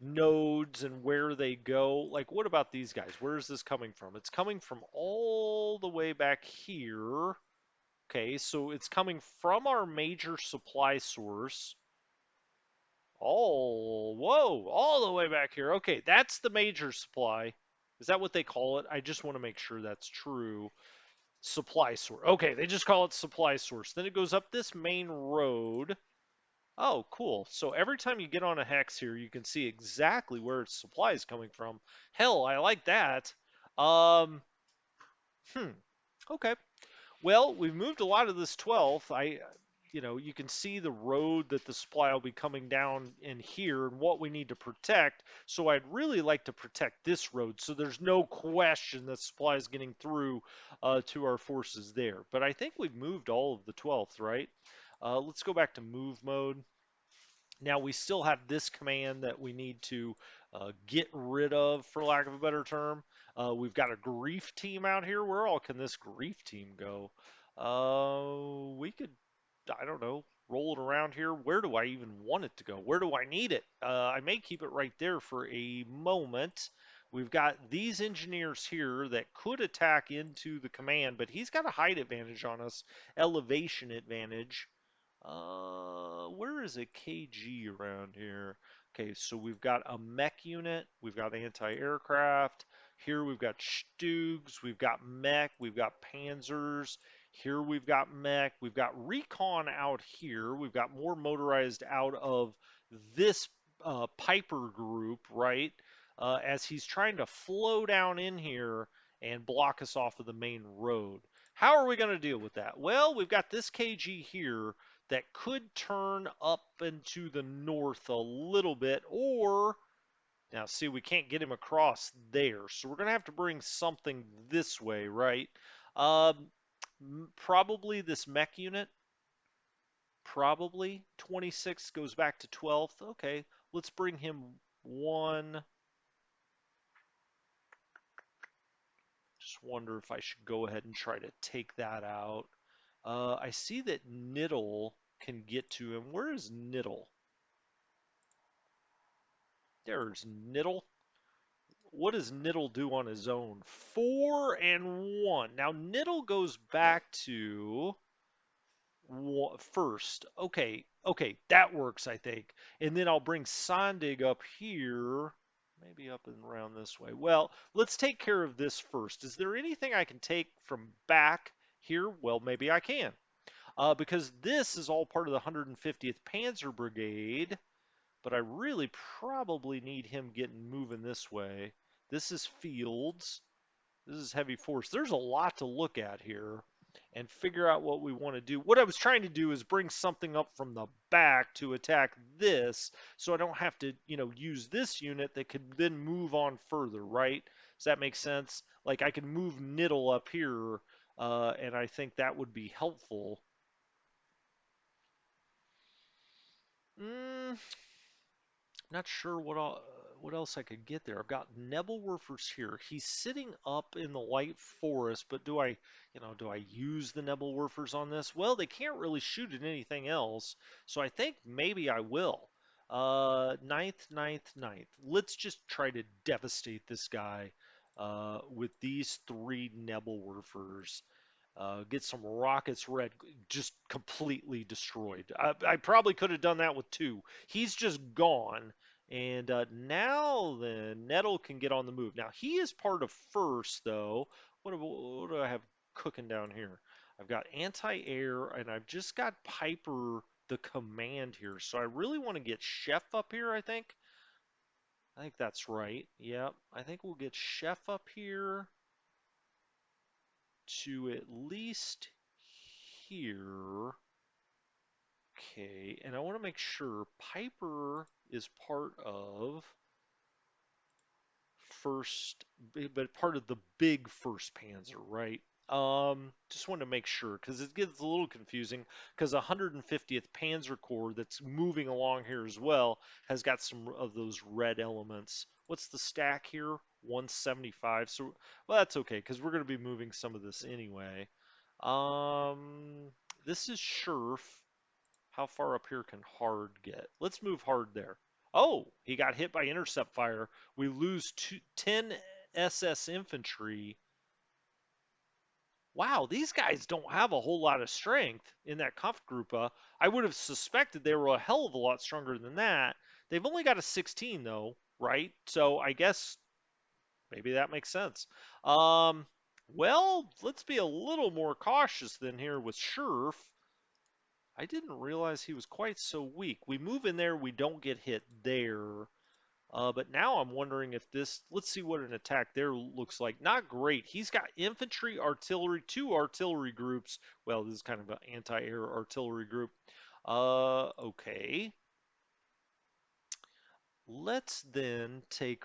nodes and where they go. Like, what about these guys? Where is this coming from? It's coming from all the way back here. Okay, so it's coming from our major supply source. Oh, whoa, all the way back here. Okay, that's the major supply. Is that what they call it? I just want to make sure that's true. Supply source. Okay, they just call it supply source. Then it goes up this main road. Oh, cool. So every time you get on a hex here, you can see exactly where its supply is coming from. Hell, I like that. Um, hmm. Okay. Well, we've moved a lot of this 12th. You can see the road that the supply will be coming down in here and what we need to protect. So I'd really like to protect this road so there's no question that supply is getting through to our forces there. But I think we've moved all of the 12th, right? Let's go back to move mode. Now we still have this command that we need to get rid of, for lack of a better term. We've got a grief team out here. Where all can this grief team go? We could, I don't know, roll it around here. Where do I even want it to go? Where do I need it? I may keep it right there for a moment. We've got these engineers here that could attack into the command, but he's got a height advantage on us, elevation advantage. Where is a KG around here? Okay, so we've got a mech unit, we've got anti-aircraft. Here we've got Stugs, we've got mech, we've got Panzers. Here we've got mech, we've got recon out here. We've got more motorized out of this Piper group, right? As he's trying to flow down in here and block us off of the main road. How are we going to deal with that? Well, we've got this KG here that could turn up into the north a little bit, or Now, see, we can't get him across there, so we're going to have to bring something this way, right? Um, Probably this mech unit. Probably 26 goes back to 12th. Okay, let's bring him one. Just wonder if I should go ahead and try to take that out. I see that Niddle can get to him. Where is Niddle? There's Niddle. What does Niddle do on his own? 4 and 1. Now Niddle goes back to first. Okay, okay, that works, I think. And then I'll bring Sondig up here, maybe up and around this way. Well, let's take care of this first. Is there anything I can take from back here? Well, maybe I can. Because this is all part of the 150th Panzer Brigade, but I really probably need him getting moving this way. This is Fields. This is heavy force. There's a lot to look at here and figure out what we want to do. What I was trying to do is bring something up from the back to attack this so I don't have to, use this unit that could then move on further, right? Does that make sense? Like I can move Niddle up here, and I think that would be helpful. Mm, Not sure what else I could get there. I've got Nebelwerfers here. He's sitting up in the light forest, but do I use the Nebelwerfers on this? Well, they can't really shoot at anything else, so I think maybe I will. Ninth, ninth, ninth. Let's just try to devastate this guy with these three Nebelwerfers. Get some rockets red, just completely destroyed. I probably could have done that with two. He's just gone. And now then, Nettle can get on the move. Now he is part of first, though. What do I have cooking down here? I've got anti-air, and I've just got Piper the command here. So I really want to get Chef up here, I think. I think that's right. Yep. I think we'll get Chef up here to at least here. Okay, and I want to make sure Piper is part of first, but part of the big first Panzer, right? Just want to make sure because it gets a little confusing because 150th Panzer Corps that's moving along here as well has got some of those red elements. What's the stack here? 175. So, well, that's okay because we're going to be moving some of this anyway. This is Scherf. How far up here can Hard get? Let's move Hard there. Oh, he got hit by intercept fire. We lose 10 SS infantry. Wow, these guys don't have a whole lot of strength in that Kampfgruppe. I would have suspected they were a hell of a lot stronger than that. They've only got a 16 though, right? So I guess maybe that makes sense. Well, let's be a little more cautious than here with Scherf. I didn't realize he was quite so weak. We move in there, we don't get hit there. But now I'm wondering if this, let's see what an attack there looks like. Not great. He's got infantry, artillery, two artillery groups. Well, this is kind of an anti-air artillery group. Okay. Let's then take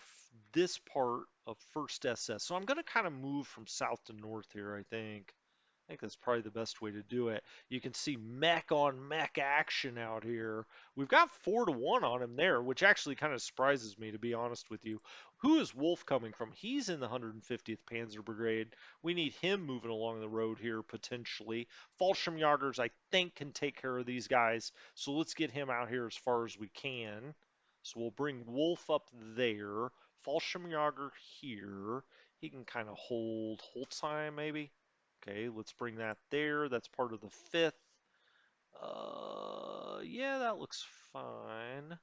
this part of 1st SS. So I'm going to kind of move from south to north here, I think. I think that's probably the best way to do it. You can see mech on mech action out here. We've got 4-1 on him there, which actually kind of surprises me, to be honest with you. Who is Wolf coming from? He's in the 150th Panzer Brigade. We need him moving along the road here, potentially. Fallschirmjägers, I think, can take care of these guys. So let's get him out here as far as we can. So we'll bring Wolf up there. Fallschirmjäger here. He can kind of hold Holzheim, maybe. Okay, let's bring that there. That's part of the 5th. Yeah, that looks fine.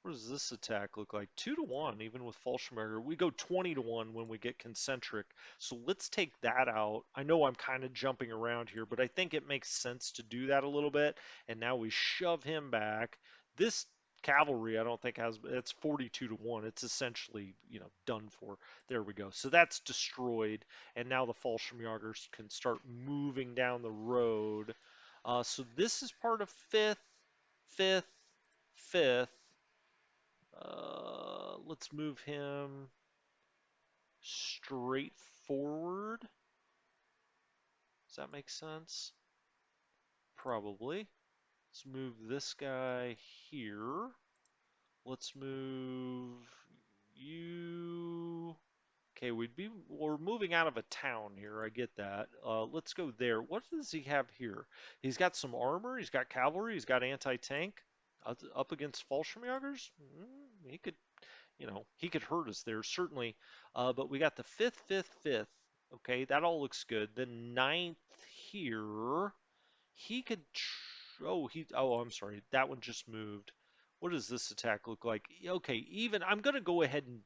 What does this attack look like? 2-1, even with Fallschirmjäger. We go 20-1 when we get concentric. So let's take that out. I know I'm kind of jumping around here, but I think it makes sense to do that a little bit. And now we shove him back. This cavalry, I don't think has, it's 42-1. It's essentially, done for. There we go. So that's destroyed. And now the Fallschirmjägers can start moving down the road. So this is part of 5th, 5th, 5th. let's move him straight forward. Does that make sense? Probably. Let's move this guy here. Let's move you. Okay, we're moving out of a town here. I get that. Let's go there. What does he have here? He's got some armor. He's got cavalry. He's got anti-tank. Up against Fallschirmjägers. He could, he could hurt us there certainly. But we got the fifth, fifth, fifth. Okay, that all looks good. The ninth here. He could. Oh, he. Oh, I'm sorry. That one just moved. What does this attack look like? Okay, even. I'm gonna go ahead and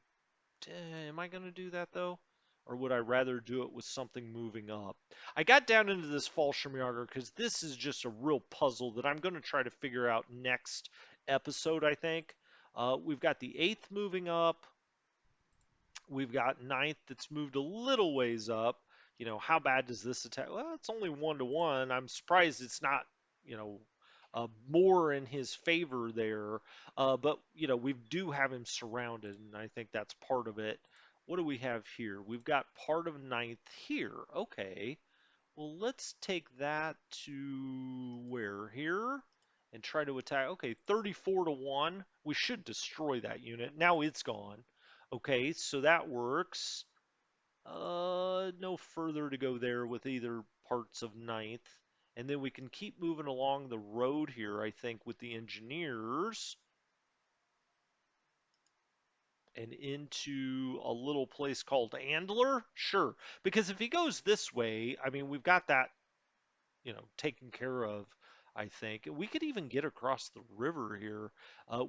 am I going to do that though? Or would I rather do it with something moving up? I got down into this Fallschirmjäger because this is just a real puzzle that I'm going to try to figure out next episode, I think. We've got the 8th moving up. We've got ninth that's moved a little ways up. How bad does this attack? Well, it's only 1-to-1. I'm surprised it's not, you know, more in his favor there. But, we do have him surrounded, and I think that's part of it. What do we have here? We've got part of ninth here. Okay. Well, let's take that to where? Here? And try to attack. Okay, 34-to-1. We should destroy that unit. Now it's gone. Okay, so that works. No further to go there with either parts of ninth. And then we can keep moving along the road here, I think, with the engineers. And into a little place called Andler? Sure. Because if he goes this way, I mean, we've got that taken care of, I think. We could even get across the river here.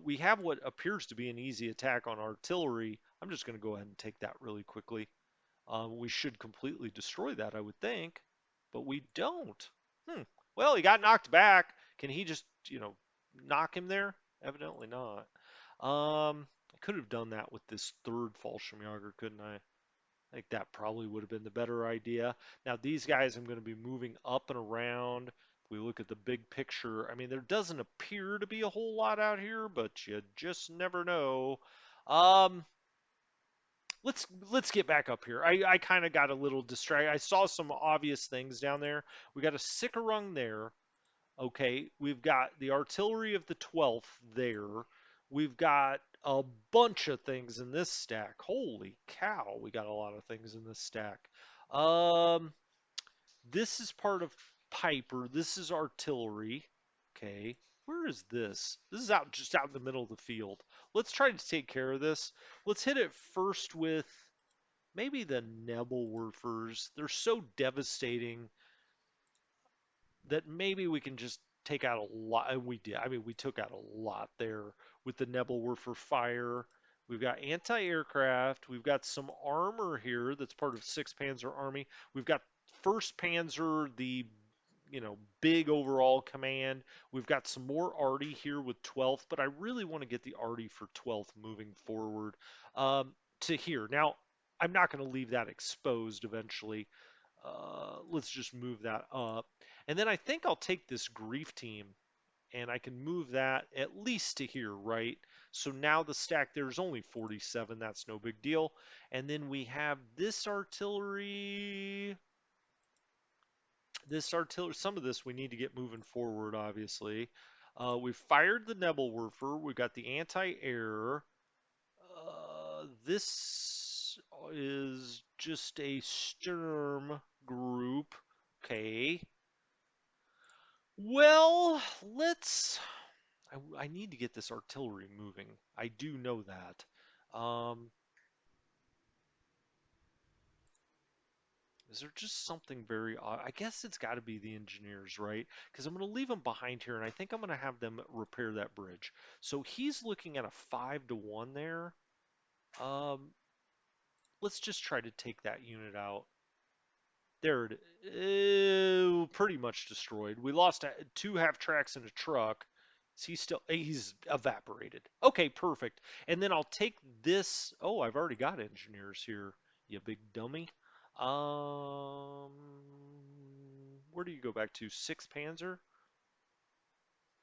We have what appears to be an easy attack on artillery. I'm just going to go ahead and take that really quickly. We should completely destroy that, I would think, but we don't. Well, he got knocked back. Can he just, knock him there? Evidently not. I could have done that with this third Fallschirmjäger, couldn't I? I think that probably would have been the better idea. Now, these guys I'm going to be moving up and around. If we look at the big picture, I mean, there doesn't appear to be a whole lot out here, but you just never know. Um, let's get back up here. I kind of got a little distracted. I saw some obvious things down there. We got a Sickerung there. Okay, we've got the artillery of the 12th there. We've got a bunch of things in this stack. Holy cow, we got a lot of things in this stack. Um, this is part of Piper. This is artillery. Okay, where is this? This is just out in the middle of the field. Let's try to take care of this. Let's hit it first with maybe the Nebelwerfers. They're so devastating that maybe we can just take out a lot. And we did. I mean, we took out a lot there with the Nebelwerfer fire. We've got anti-aircraft. We've got some armor here that's part of 6th Panzer Army. We've got 1st Panzer, the big overall command. We've got some more arty here with 12th, but I really want to get the arty for 12th moving forward to here. Now, I'm not going to leave that exposed eventually. Let's just move that up. And then I think I'll take this grief team and I can move that at least to here, right? So now the stack there's only 47. That's no big deal. And then we have this artillery. Some of this we need to get moving forward, obviously. We fired the Nebelwerfer. We got the anti-air. This is just a Sturm group. Okay. Well, I need to get this artillery moving. I do know that. Is there just something very odd? I guess it's got to be the engineers, right? Because I'm going to leave them behind here, and I think I'm going to have them repair that bridge. So he's looking at a 5-to-1 there. Um, let's just try to take that unit out. There it is. Pretty much destroyed. We lost 2 half tracks and a truck. Is he still? He's evaporated. Okay, perfect. And then I'll take this. Oh, I've already got engineers here. You big dummy. Um, where do you go back to? 6th Panzer.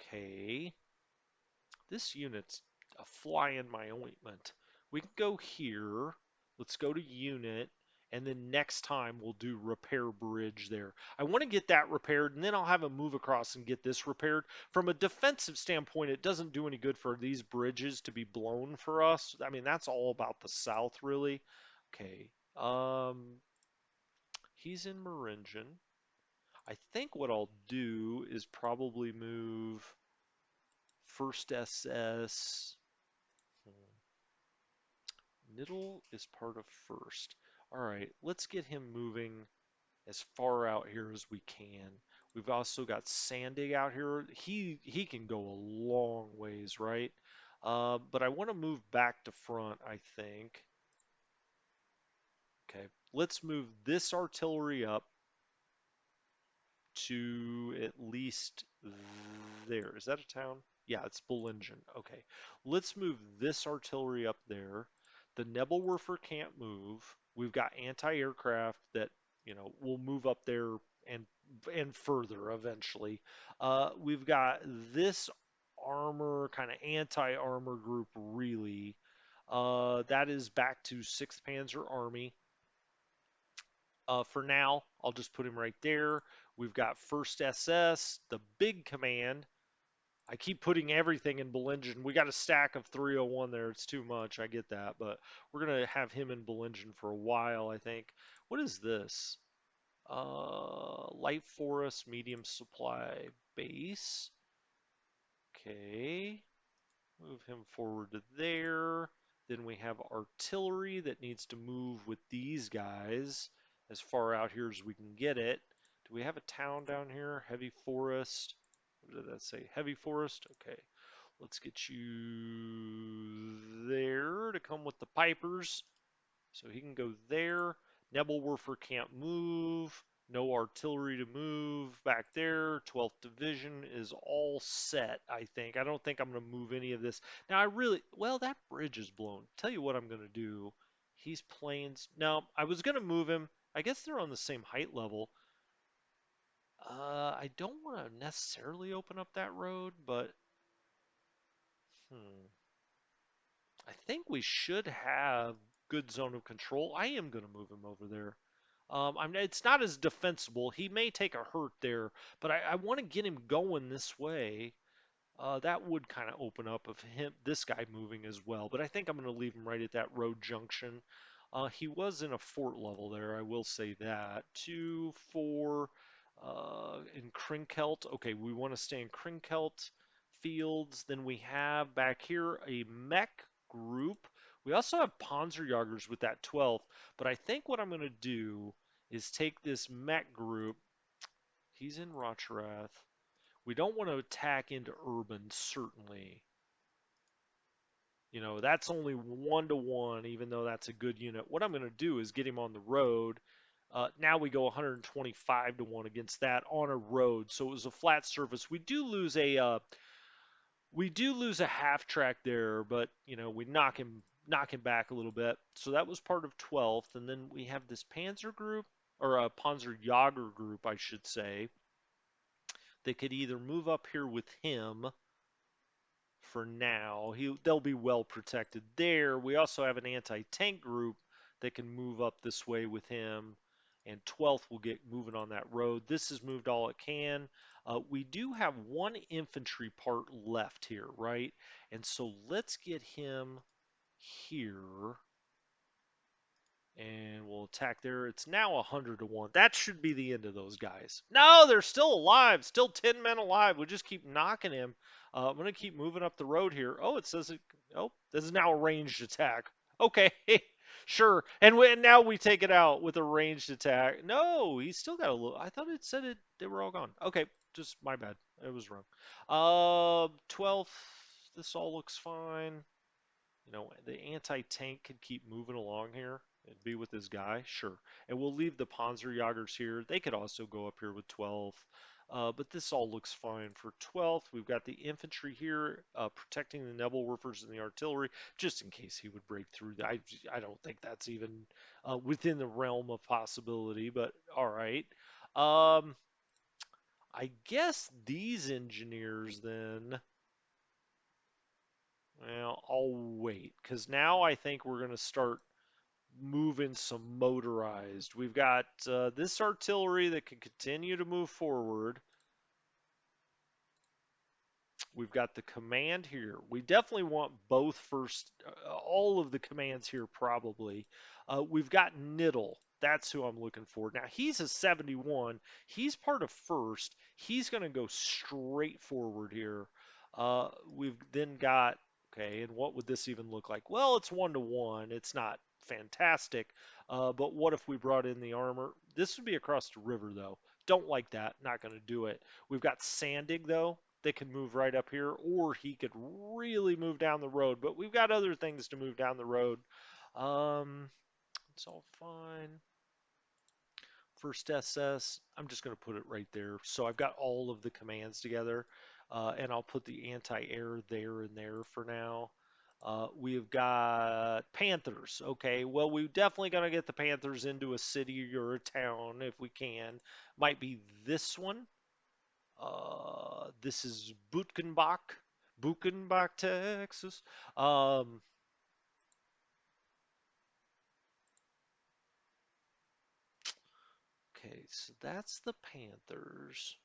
Okay. This unit's a fly in my ointment. We can go here. Let's go to unit. And then next time we'll do repair bridge there. I want to get that repaired and then I'll have him move across and get this repaired. From a defensive standpoint, it doesn't do any good for these bridges to be blown for us. I mean, that's all about the south, really. Okay. He's in Maringin. I think what I'll do is probably move first SS. Middle is part of first. All right, let's get him moving as far out here as we can. We've also got Sandig out here. He can go a long ways, right? But I want to move back to front, I think. Okay, let's move this artillery up to at least there. Is that a town? Yeah, it's Bulge. Okay. Let's move this artillery up there. The Nebelwerfer can't move. We've got anti-aircraft that, will move up there and further eventually. We've got this armor, kind of anti-armor group, really. That is back to 6th Panzer Army. For now, I'll just put him right there. We've got 1st SS, the big command. I keep putting everything in Belingen. We got a stack of 301 there. It's too much. I get that. But we're going to have him in Belingen for a while, I think. What is this? Light forest, medium supply base. Okay. Move him forward to there. Then we have artillery that needs to move with these guys as far out here as we can get it. Do we have a town down here? Heavy forest. What did that say? Heavy forest? Okay. Let's get you there to come with the pipers. So he can go there. Nebelwerfer can't move. No artillery to move back there. 12th Division is all set, I think. I don't think I'm going to move any of this. Now, well, that bridge is blown. Tell you what I'm going to do. He's planes. Now, I was going to move him. I guess they're on the same height level. I don't want to necessarily open up that road, but hmm. I think we should have good zone of control. I am going to move him over there. It's not as defensible. He may take a hurt there, but I want to get him going this way. That would kind of open up of this guy moving as well. But I think I'm going to leave him right at that road junction. He was in a fort level there, I will say that. 2, 4, in Krinkelt. Okay, we want to stay in Krinkelt fields. Then we have back here a mech group. We also have Panzerjagers with that 12th. But I think what I'm going to do is take this mech group. He's in Rochrath. We don't want to attack into urban, certainly. That's only 1-to-1, even though that's a good unit. What I'm going to do is get him on the road. Now we go 125-to-1 against that on a road. So it was a flat surface. We do lose a half track there, but we knock him back a little bit. So that was part of 12th, and then we have this Panzer group or a Panzerjäger group, I should say. They could either move up here with him for now. They'll be well protected there. We also have an anti-tank group that can move up this way with him, and 12th will get moving on that road. This has moved all it can. We do have one infantry part left here, right? And so let's get him here and we'll attack there. It's now 100-to-1. That should be the end of those guys. No, they're still alive. Still 10 men alive. We just keep knocking him. I'm going to keep moving up the road here. Oh, it says it. Oh, this is now a ranged attack. Okay, sure. And now we take it out with a ranged attack. No, he's still got a little. I thought it said they were all gone. Okay, just my bad. It was wrong. 12th. This all looks fine. The anti-tank could keep moving along here and be with this guy, sure. And we'll leave the Panzerjagers here. They could also go up here with 12th. But this all looks fine for 12th. We've got the infantry here protecting the Nebelwerfers and the artillery, just in case he would break through. I don't think that's even within the realm of possibility, but all right. I guess these engineers then Well, I'll wait because now I think we're going to start moving some motorized. We've got this artillery that can continue to move forward. We've got the command here. We definitely want both first, all of the commands here probably. We've got Niddle. That's who I'm looking for. Now he's a 71. He's part of first. He's going to go straight forward here. We've then got, okay, and what would this even look like? Well, it's 1-to-1. It's not fantastic. But what if we brought in the armor? This would be across the river, though. Don't like that. Not going to do it. We've got Sandig, though. They can move right up here, or he could really move down the road. But we've got other things to move down the road. It's all fine. First SS, I'm just going to put it right there. So I've got all of the commands together, and I'll put the anti-air there and there for now. We've got Panthers. Okay, well, we're definitely going to get the Panthers into a city or a town if we can. Might be this one. This is Buchenbach, Texas. Um, okay, so that's the Panthers.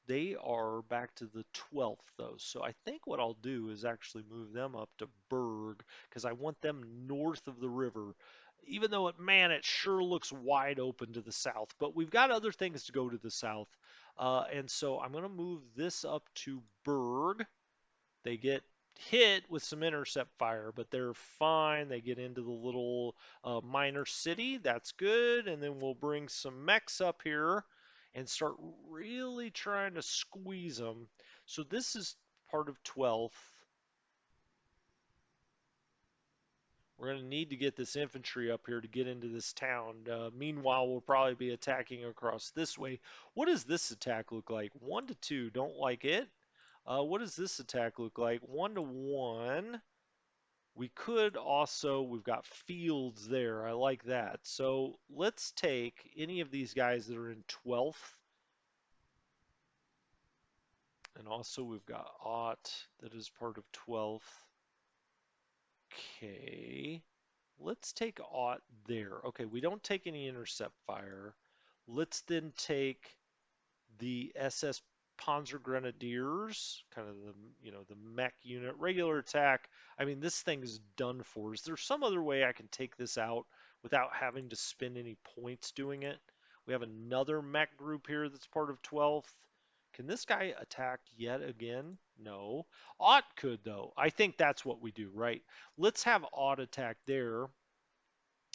They are back to the 12th, though. So I think what I'll do is actually move them up to Berg because I want them north of the river. Even though it sure looks wide open to the south, but we've got other things to go to the south. And so I'm going to move this up to Berg. They get hit with some intercept fire, but they're fine. They get into the little minor city. That's good. And then we'll bring some mechs up here and start really trying to squeeze them. So this is part of 12th. We're going to need to get this infantry up here to get into this town. Meanwhile, we'll probably be attacking across this way. What does this attack look like? 1-to-2. Don't like it. What does this attack look like? 1-to-1. We could also, we've got fields there. I like that. So let's take any of these guys that are in 12th. And also we've got Ott that is part of 12th. Okay. Let's take Ott there. Okay, we don't take any intercept fire. Let's then take the SS Panzer Grenadiers, kind of the mech unit, regular attack. I mean, this thing's done for. Is there some other way I can take this out without having to spend any points doing it? We have another mech group here that's part of 12th. Can this guy attack yet again? No. Ott could, though. I think that's what we do, right? Let's have Ott attack there.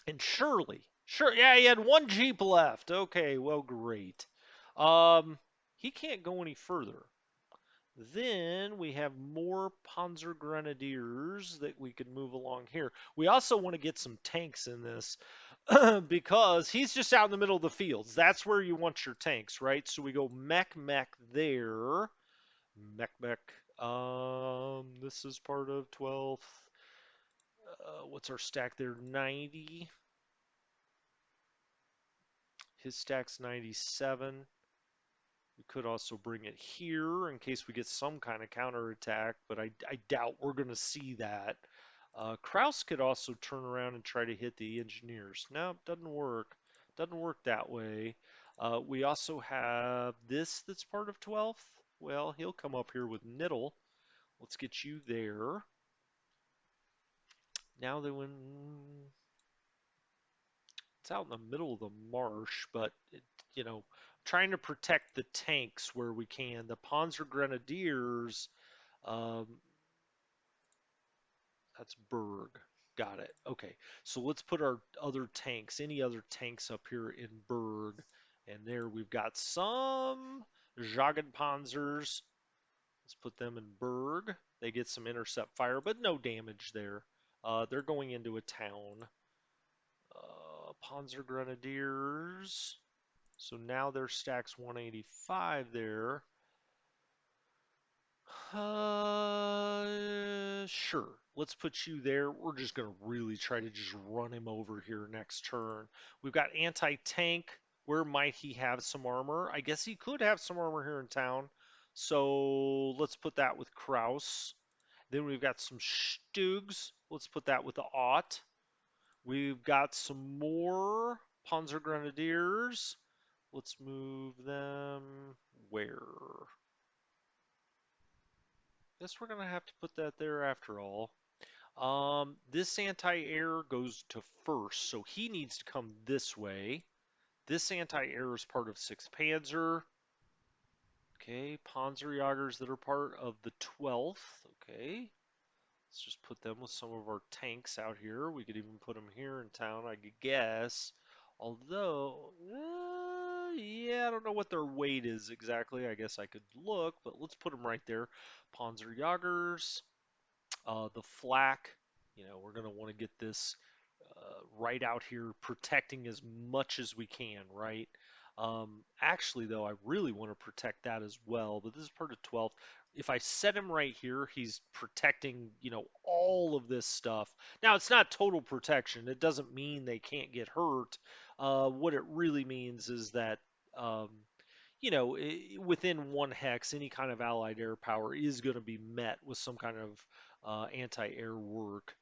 And sure, yeah, he had one Jeep left. Okay, well, great. Um, he can't go any further. Then we have more Panzer Grenadiers that we can move along here. We also want to get some tanks in this because he's just out in the middle of the fields. That's where you want your tanks, right? So we go mech there. Mech. This is part of 12th. What's our stack there? 90. His stack's 97. We could also bring it here in case we get some kind of counterattack, but I doubt we're going to see that. Kraus could also turn around and try to hit the engineers. No, doesn't work. Doesn't work that way. We also have this that's part of 12th. Well, he'll come up here with Niddle. Let's get you there. Now that when it's out in the middle of the marsh, but trying to protect the tanks where we can. The Panzer Grenadiers, um, that's Berg. Got it. Okay, so let's put our other tanks, any other tanks up here in Berg, and there we've got some Panzers. Let's put them in Berg. They get some intercept fire, but no damage there. They're going into a town. Panzer Grenadiers. So now their stack's 185 there. Sure. Let's put you there. We're just going to really try to just run him over here next turn. We've got anti-tank. Where might he have some armor? I guess he could have some armor here in town. So let's put that with Kraus. Then we've got some Stugs. Let's put that with the Aught. We've got some more Panzer Grenadiers. Let's move them where? Guess we're gonna have to put that there after all. This anti-air goes to first, so he needs to come this way. This anti-air is part of 6th Panzer. Okay, Panzerjägers that are part of the 12th. Okay, let's just put them with some of our tanks out here. We could even put them here in town, I could guess. Although, yeah, I don't know what their weight is exactly. I guess I could look, but let's put them right there. Panzerjägers, the flak. We're going to want to get this right out here protecting as much as we can, right? Actually, though, I really want to protect that as well, but this is part of 12th. If I set him right here, he's protecting, all of this stuff. Now, it's not total protection. It doesn't mean they can't get hurt. What it really means is that, um, within 1 hex, any kind of allied air power is going to be met with some kind of anti-air work.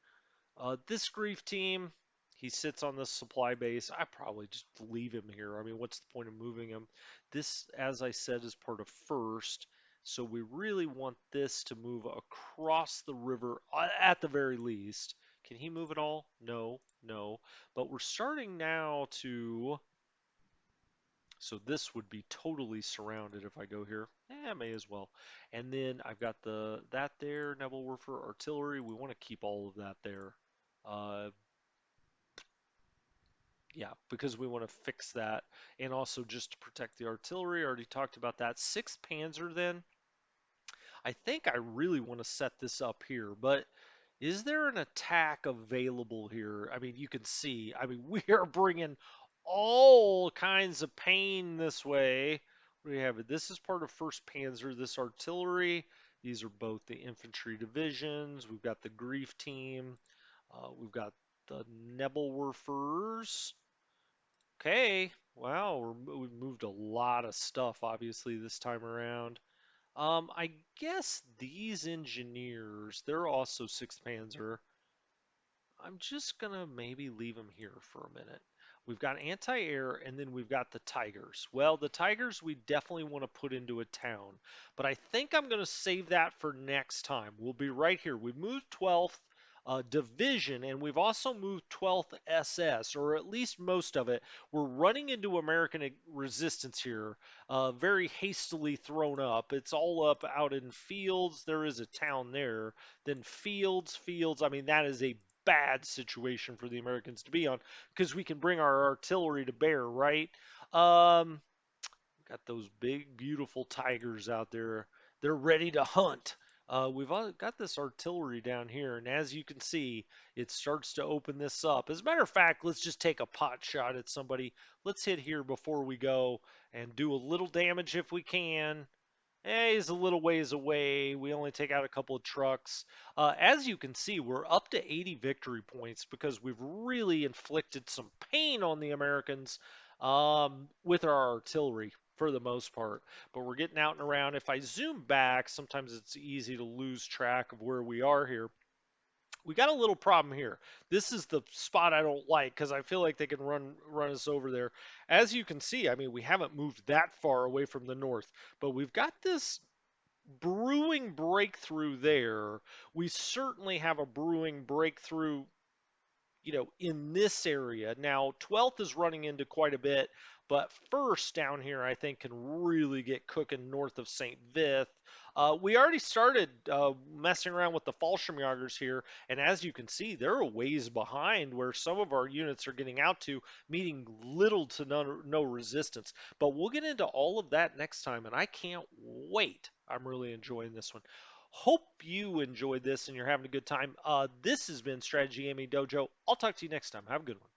This grief team, he sits on this supply base. I probably just leave him here. I mean, what's the point of moving him? This, as I said, is part of first. So we really want this to move across the river at the very least. Can he move at all? No, no. But we're starting now to. So this would be totally surrounded if I go here. I may as well. And then I've got that there, Nebelwerfer artillery. We want to keep all of that there. Uh, yeah, because we want to fix that. And also just to protect the artillery. I already talked about that. 6th Panzer then. I think I really want to set this up here, but is there an attack available here? I mean, you can see, I mean, we are bringing all kinds of pain this way. What do we have? This is part of 1st Panzer, this artillery. These are both the infantry divisions. We've got the grief team. We've got the Nebelwerfers. Okay, wow, we've moved a lot of stuff, obviously, this time around. I guess these engineers, they're also 6th Panzer. I'm just gonna maybe leave them here for a minute. We've got anti-air and then we've got the Tigers. Well, the Tigers we definitely want to put into a town, but I think I'm gonna save that for next time. We'll be right here. We've moved 12th division and we've also moved 12th SS, or at least most of it. We're running into American resistance here, very hastily thrown up. It's all up out in fields. There is a town there. Then fields. I mean, that is a bad situation for the Americans to be on because we can bring our artillery to bear, right? Um, got those big, beautiful tigers out there. They're ready to hunt. We've got this artillery down here, and as you can see, it starts to open this up. As a matter of fact, let's just take a pot shot at somebody. Let's hit here before we go and do a little damage if we can. He's a little ways away. We only take out a couple of trucks. As you can see, we're up to 80 victory points because we've really inflicted some pain on the Americans with our artillery for the most part. But we're getting out and around. If I zoom back, sometimes it's easy to lose track of where we are here. We got a little problem here. This is the spot I don't like because I feel like they can run us over there. As you can see, I mean, we haven't moved that far away from the north, but we've got this brewing breakthrough there. We certainly have a brewing breakthrough, in this area. Now, 12th is running into quite a bit, but first down here, I think, can really get cooking north of St. Vith. We already started messing around with the Fallschirmjägers here, and as you can see, they're a ways behind where some of our units are getting out to, meeting little to no resistance. But we'll get into all of that next time, and I can't wait. I'm really enjoying this one. Hope you enjoyed this and you're having a good time. This has been Strategy Gaming Dojo. I'll talk to you next time. Have a good one.